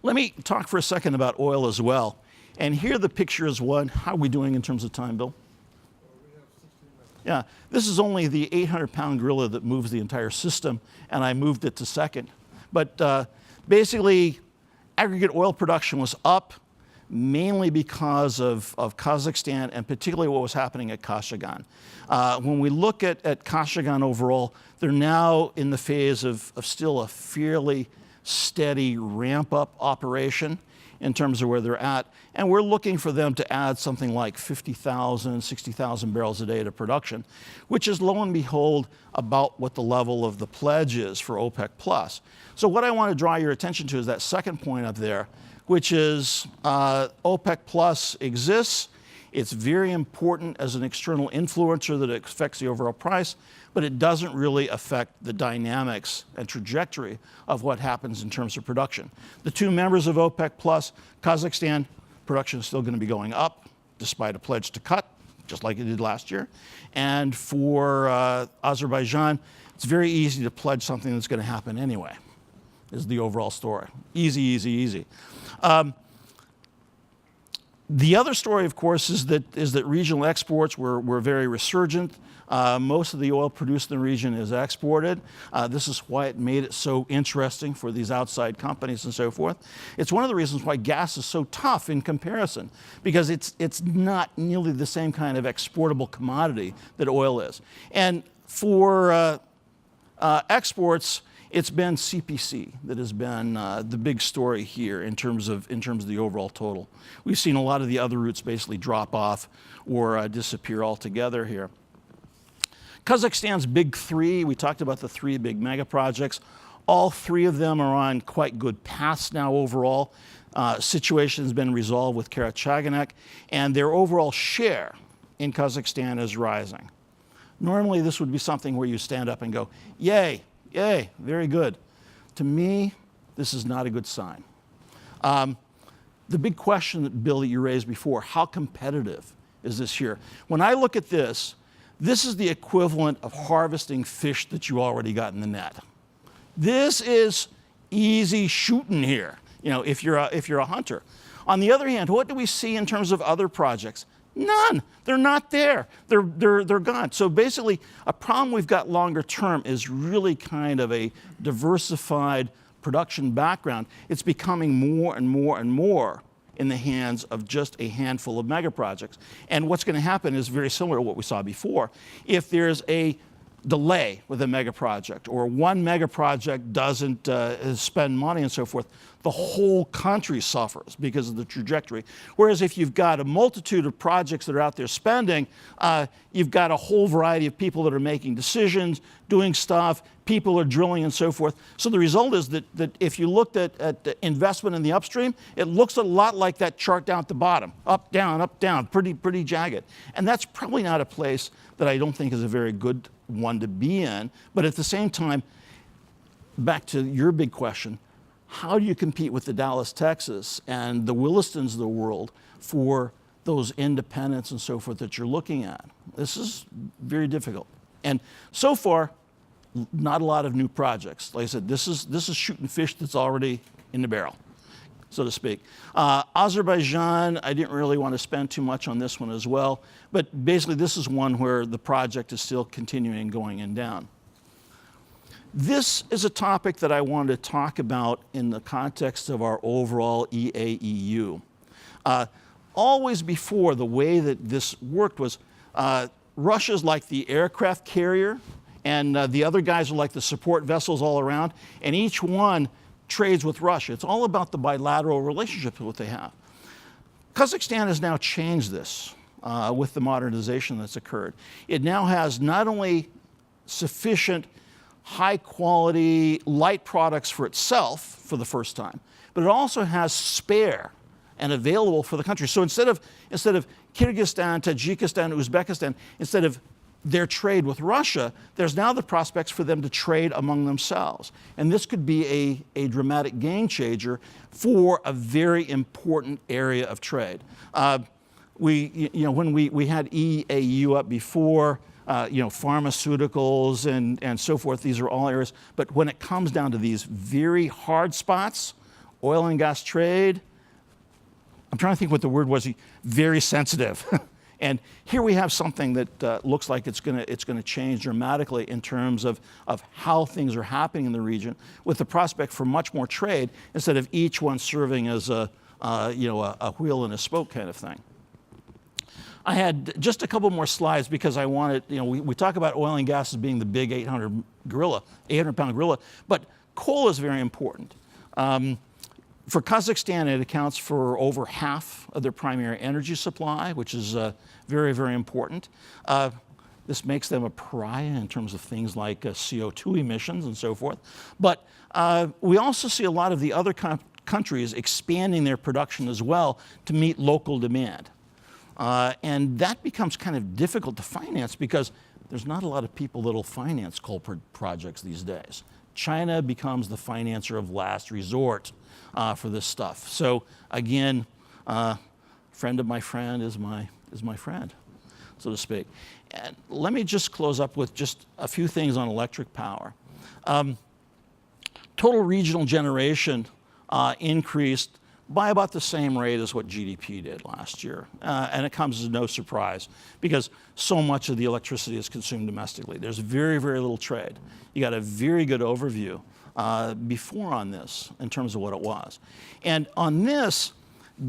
Let me talk for a second about oil as well. And here the picture is one. How are we doing in terms of time, Bill? Yeah, this is only the 800-pound gorilla that moves the entire system, and I moved it to second. But basically, aggregate oil production was up mainly because of Kazakhstan and particularly what was happening at Kashagan. When we look at Kashagan overall, they're now in the phase of still a fairly steady ramp-up operation in terms of where they're at. And we're looking for them to add something like 50,000, 60,000 barrels a day to production, which is, lo and behold, about what the level of the pledge is for OPEC+. So what I want to draw your attention to is that second point up there, which is OPEC+ exists. It's very important as an external influencer that affects the overall price, but it doesn't really affect the dynamics and trajectory of what happens in terms of production. The two members of OPEC+, Kazakhstan, production is still going to be going up, despite a pledge to cut, just like it did last year. And for Azerbaijan, it's very easy to pledge something that's going to happen anyway, is the overall story. Easy, easy, easy. The other story, of course, is that regional exports were very resurgent. Most of the oil produced in the region is exported. This is why it made it so interesting for these outside companies and so forth. It's one of the reasons why gas is so tough in comparison, because it's not nearly the same kind of exportable commodity that oil is. And for exports, it's been CPC that has been the big story here in terms of the overall total. We've seen a lot of the other routes basically drop off or disappear altogether here. Kazakhstan's big three, we talked about the three big mega projects. All three of them are on quite good paths now overall. Situation has been resolved with Karachaganak, and their overall share in Kazakhstan is rising. Normally this would be something where you stand up and go, yay, yay, very good. To me, this is not a good sign. The big question, Bill, that you raised before, how competitive is this here? When I look at this is the equivalent of harvesting fish that you already got in the net. This is easy shooting here, you know, if you're a hunter. On the other hand, what do we see in terms of other projects? None. They're not there. They're gone. So basically, a problem we've got longer term is really kind of a diversified production background. It's becoming more and more and more in the hands of just a handful of mega projects. And what's going to happen is very similar to what we saw before. If there's a delay with a mega project, or one mega project doesn't spend money and so forth, the whole country suffers because of the trajectory. Whereas if you've got a multitude of projects that are out there spending, you've got a whole variety of people that are making decisions, doing stuff, people are drilling and so forth. So the result is that if you looked at the investment in the upstream, it looks a lot like that chart down at the bottom, up, down, pretty jagged. And that's probably not a place that I don't think is a very good one to be in. But at the same time, back to your big question, how do you compete with the Dallas, Texas and the Willistons of the world for those independents and so forth that you're looking at? This is very difficult. And so far, not a lot of new projects. Like I said, this is shooting fish that's already in the barrel, so to speak. Azerbaijan, I didn't really want to spend too much on this one as well, but basically this is one where the project is still continuing going and down. This is a topic that I wanted to talk about in the context of our overall EAEU. always before, the way that this worked was Russia's like the aircraft carrier, and the other guys are like the support vessels all around, and each one trades with Russia. It's all about the bilateral relationship that they have. Kazakhstan has now changed this with the modernization that's occurred. It now has not only sufficient high quality light products for itself for the first time, but it also has spare and available for the country. So instead of Kyrgyzstan, Tajikistan, Uzbekistan, instead of their trade with Russia, there's now the prospects for them to trade among themselves. And this could be a dramatic game changer for a very important area of trade. When we had EAU up before, pharmaceuticals and so forth, these are all areas. But when it comes down to these very hard spots, oil and gas trade, I'm trying to think what the word was, very sensitive. And here we have something that looks like it's going to change dramatically in terms of how things are happening in the region, with the prospect for much more trade instead of each one serving as a wheel and a spoke kind of thing. I had just a couple more slides because I wanted, we talk about oil and gas as being the big 800-pound gorilla, but coal is very important. For Kazakhstan, it accounts for over half of their primary energy supply, which is very, very important. This makes them a pariah in terms of things like CO2 emissions and so forth. But we also see a lot of the other countries expanding their production as well to meet local demand. And that becomes kind of difficult to finance because there's not a lot of people that'll finance coal projects these days. China becomes the financer of last resort for this stuff. So again, friend of my friend is my friend, so to speak. And let me just close up with just a few things on electric power. Total regional generation increased by about the same rate as what GDP did last year. And it comes as no surprise because so much of the electricity is consumed domestically. There's very, very little trade. You got a very good overview before on this in terms of what it was. And on this,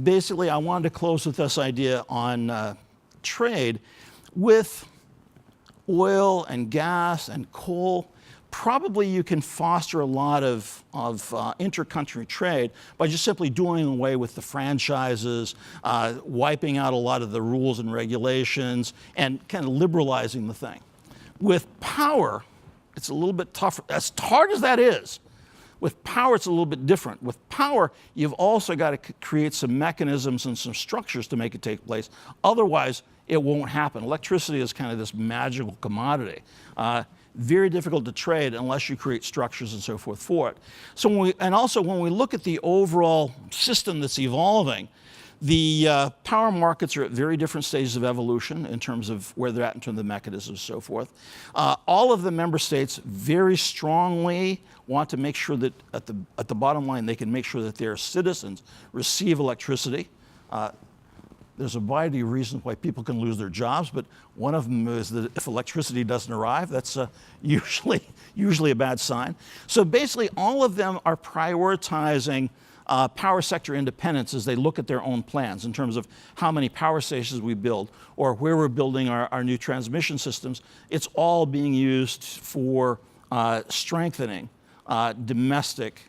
basically I wanted to close with this idea on trade with oil and gas and coal. Probably you can foster a lot of inter-country trade by just simply doing away with the franchises, wiping out a lot of the rules and regulations, and kind of liberalizing the thing. With power, it's a little bit tougher. As hard as that is, with power, it's a little bit different. With power, you've also got to create some mechanisms and some structures to make it take place. Otherwise, it won't happen. Electricity is kind of this magical commodity. Very difficult to trade unless you create structures and so forth for it. So when we look at the overall system that's evolving, the power markets are at very different stages of evolution in terms of where they're at in terms of the mechanisms and so forth. All of the member states very strongly want to make sure that at the bottom line they can make sure that their citizens receive electricity. There's a variety of reasons why people can lose their jobs, but one of them is that if electricity doesn't arrive, that's usually a bad sign. So basically, all of them are prioritizing power sector independence as they look at their own plans in terms of how many power stations we build or where we're building our new transmission systems. It's all being used for strengthening domestic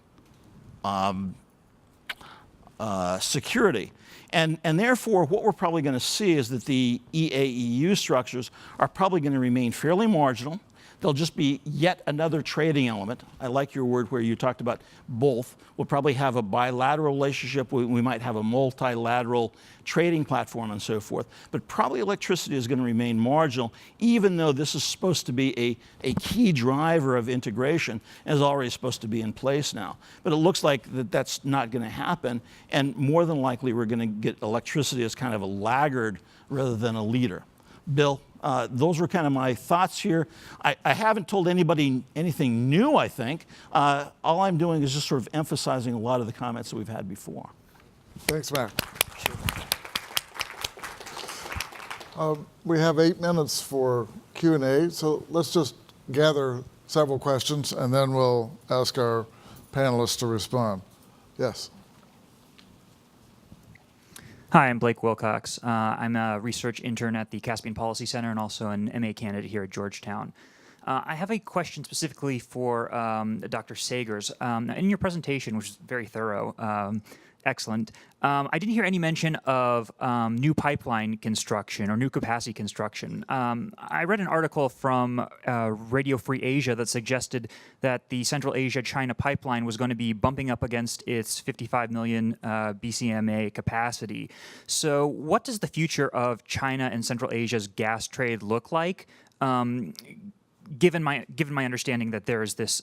security. And therefore, what we're probably going to see is that the EAEU structures are probably going to remain fairly marginal. They'll just be yet another trading element. I like your word where you talked about both. We'll probably have a bilateral relationship. We might have a multilateral trading platform and so forth. But probably electricity is going to remain marginal, even though this is supposed to be a key driver of integration and is already supposed to be in place now. But it looks like that's not going to happen. And more than likely, we're going to get electricity as kind of a laggard rather than a leader. Bill? Those were kind of my thoughts here. I haven't told anybody anything new, I think. All I'm doing is just sort of emphasizing a lot of the comments that we've had before. Thanks, Matt. We have 8 minutes for Q&A, so let's just gather several questions, and then we'll ask our panelists to respond. Yes? Hi, I'm Blake Wilcox. I'm a research intern at the Caspian Policy Center and also an MA candidate here at Georgetown. I have a question specifically for Dr. Sagers. In your presentation, which is very thorough, excellent, I didn't hear any mention of new pipeline construction or new capacity construction. I read an article from Radio Free Asia that suggested that the Central Asia-China pipeline was going to be bumping up against its 55 million BCMA capacity. So what does the future of China and Central Asia's gas trade look like? Given my understanding that there's this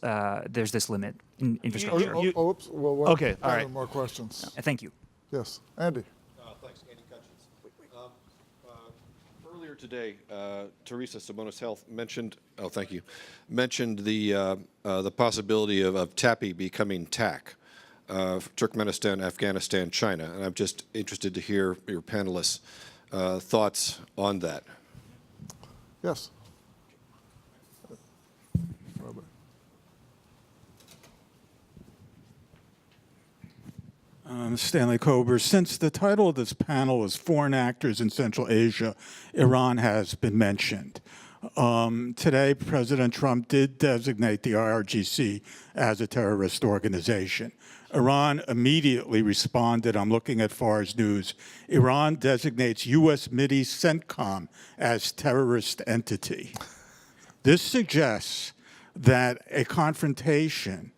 limit in infrastructure. Oops. Well, Okay, all right. More questions. Thank you. Yes, Andy. Thanks, Andy Cutchins. Earlier today, Teresa Simonis mentioned. Oh, thank you. Mentioned the possibility of TAPI becoming TAC, Turkmenistan, Afghanistan, China, and I'm just interested to hear your panelists' thoughts on that. Yes. Stanley Kober. Since the title of this panel is Foreign Actors in Central Asia, Iran has been mentioned. Today, President Trump did designate the IRGC as a terrorist organization. Iran immediately responded. I'm looking at Fars News. Iran designates U.S. Mideast CENTCOM as terrorist entity. This suggests that a confrontation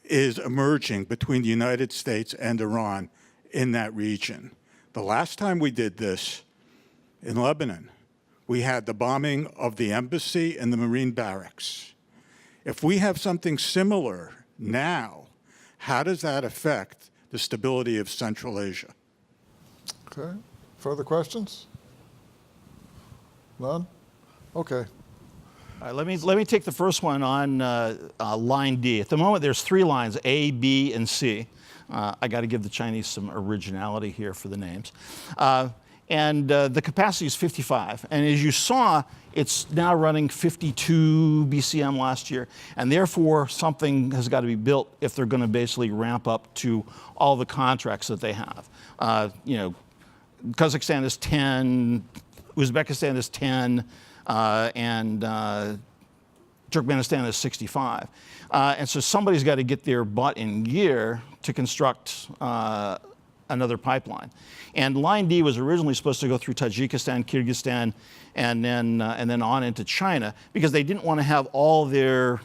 is emerging between the United States and Iran in that region. The last time we did this in Lebanon, we had the bombing of the embassy and the Marine barracks. If we have something similar now, how does that affect the stability of Central Asia? Okay. Further questions? None? Okay. All right, let me take the first one on line D. At the moment, there's 3 lines, A, B, and C. I got to give the Chinese some originality here for the names. The capacity is 55. And as you saw, it's now running 52 BCM last year. And therefore, something has got to be built if they're going to basically ramp up to all the contracts that they have. Kazakhstan is 10, Uzbekistan is 10, and Turkmenistan is 65. And so somebody's got to get their butt in gear to construct another pipeline. And line D was originally supposed to go through Tajikistan, Kyrgyzstan, and then on into China, because they didn't want to have all their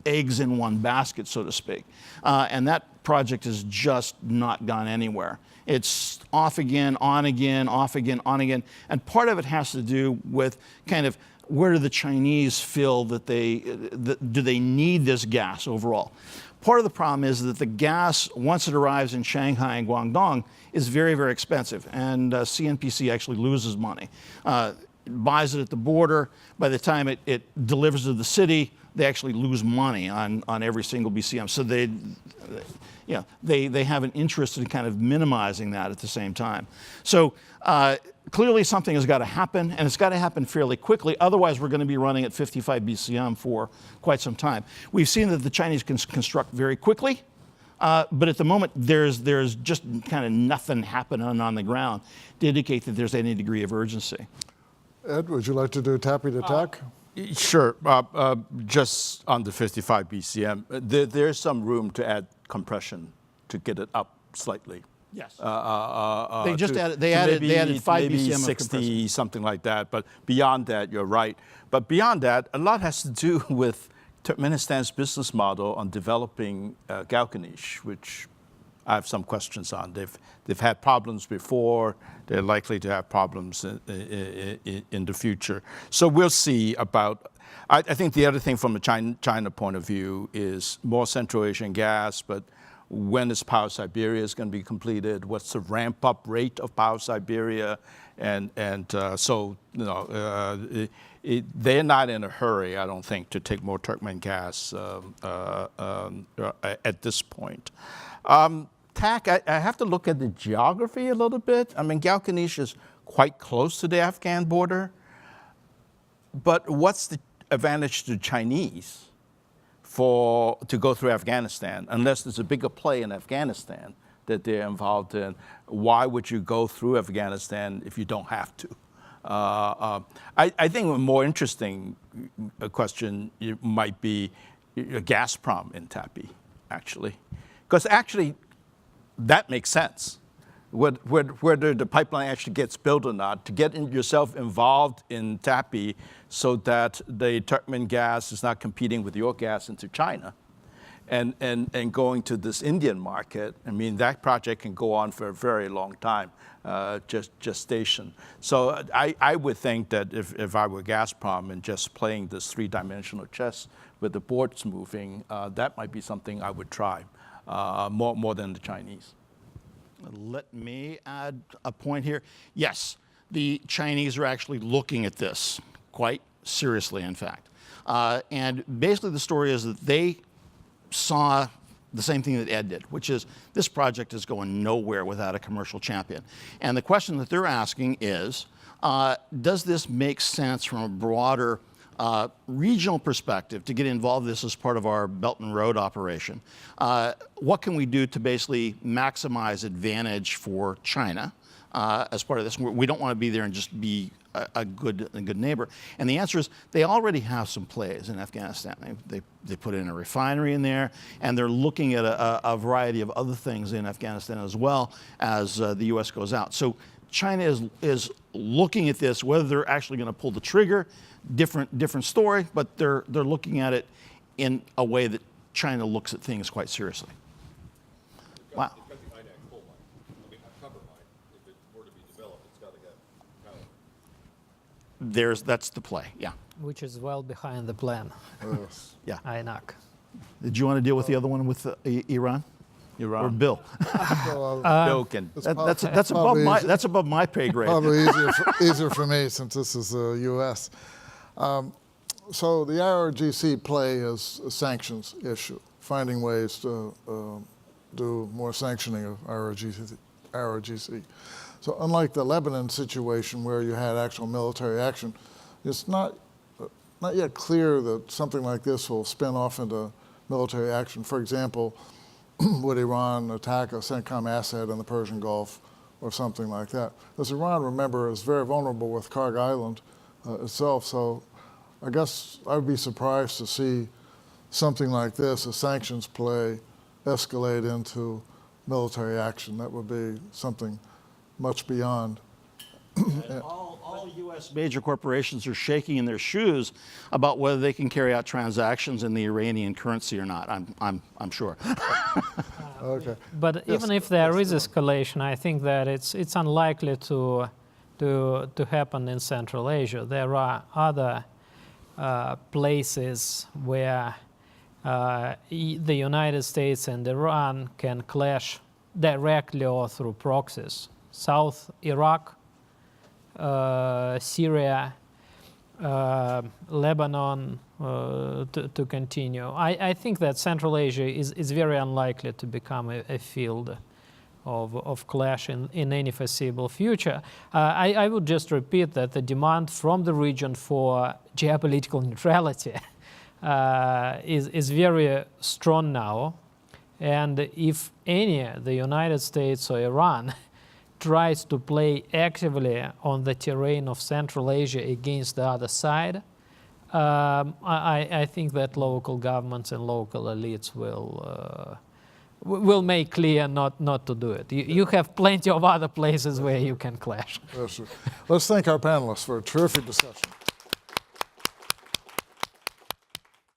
eggs in one basket, so to speak. And that project has just not gone anywhere. It's off again, on again, off again, on again. And part of it has to do with kind of where do the Chinese feel that do they need this gas overall? Part of the problem is that the gas, once it arrives in Shanghai and Guangdong, is very, very expensive. And CNPC actually loses money. Buys it at the border. By the time it delivers to the city, they actually lose money on every single BCM. So they have an interest in kind of minimizing that at the same time. So clearly something has got to happen, and it's got to happen fairly quickly. Otherwise, we're going to be running at 55 BCM for quite some time. We've seen that the Chinese can construct very quickly, but at the moment, there's just kind of nothing happening on the ground to indicate that there's any degree of urgency. Ed, would you like to do TAPI to TAC? Sure. Just on the 55 BCM, there's some room to add compression to get it up slightly. Yes. They added 5 maybe BCM of 60, compression. something like that. But beyond that, you're right. But beyond that, a lot has to do with Turkmenistan's business model on developing Galganish, which I have some questions on. They've had problems before. They're likely to have problems in the future. So we'll see about. I think the other thing from a China point of view is more Central Asian gas, but when is Power Siberia is going to be completed? What's the ramp-up rate of Power Siberia? So they're not in a hurry, I don't think, to take more Turkmen gas at this point. TAC, I have to look at the geography a little bit. I mean, Galganish is quite close to the Afghan border, but what's the advantage to the Chinese to go through Afghanistan, unless there's a bigger play in Afghanistan that they're involved in. Why would you go through Afghanistan if you don't have to? I think a more interesting question might be Gazprom in TAPI, actually. Because actually, that makes sense. Whether the pipeline actually gets built or not, to get yourself involved in TAPI so that the Turkmen gas is not competing with your gas into China and going to this Indian market. I mean, that project can go on for a very long time, gestation. So I would think that if I were Gazprom and just playing this three-dimensional chess with the boards moving, that might be something I would try more than the Chinese. Let me add a point here. Yes, the Chinese are actually looking at this quite seriously, in fact. And basically the story is that they saw the same thing that Ed did, which is this project is going nowhere without a commercial champion. And the question that they're asking is, does this make sense from a broader regional perspective to get involved in this as part of our Belt and Road operation? What can we do to basically maximize advantage for China as part of this? We don't want to be there and just be a good neighbor. And the answer is they already have some plays in Afghanistan. They put in a refinery in there, and they're looking at a variety of other things in Afghanistan as well as the U.S. goes out. So China is looking at this. Whether they're actually going to pull the trigger, different story, but they're looking at it in a way that China looks at things quite seriously. Wow. They've got the INAC coal mine. I mean, a copper mine. If it were to be developed, it's got to get power. That's the play, yeah. Which is well behind the plan. Yeah. INAC. Did you want to deal with the other one with Iran? Iran. Or Bill? Bill can. That's above my pay grade. Probably easier for me since this is the U.S. So the IRGC play is a sanctions issue, finding ways to do more sanctioning of IRGC. So unlike the Lebanon situation where you had actual military action, it's not yet clear that something like this will spin off into military action. For example, would Iran attack a CENTCOM asset in the Persian Gulf or something like that? Because Iran, remember, is very vulnerable with Karg Island itself. So I guess I would be surprised to see something like this, a sanctions play, escalate into military action. That would be something much beyond. All U.S. major corporations are shaking in their shoes about whether they can carry out transactions in the Iranian currency or not. I'm sure. Okay. But even if there is escalation, I think that it's unlikely to happen in Central Asia. There are other places where the United States and Iran can clash directly or through proxies. South Iraq, Syria, Lebanon, to continue. I think that Central Asia is very unlikely to become a field of clash in any foreseeable future. I would just repeat that the demand from the region for geopolitical neutrality is very strong now. And if the United States or Iran tries to play actively on the terrain of Central Asia against the other side, I think that local governments and local elites will make clear not to do it. You have plenty of other places where you can clash. Let's thank our panelists for a terrific discussion.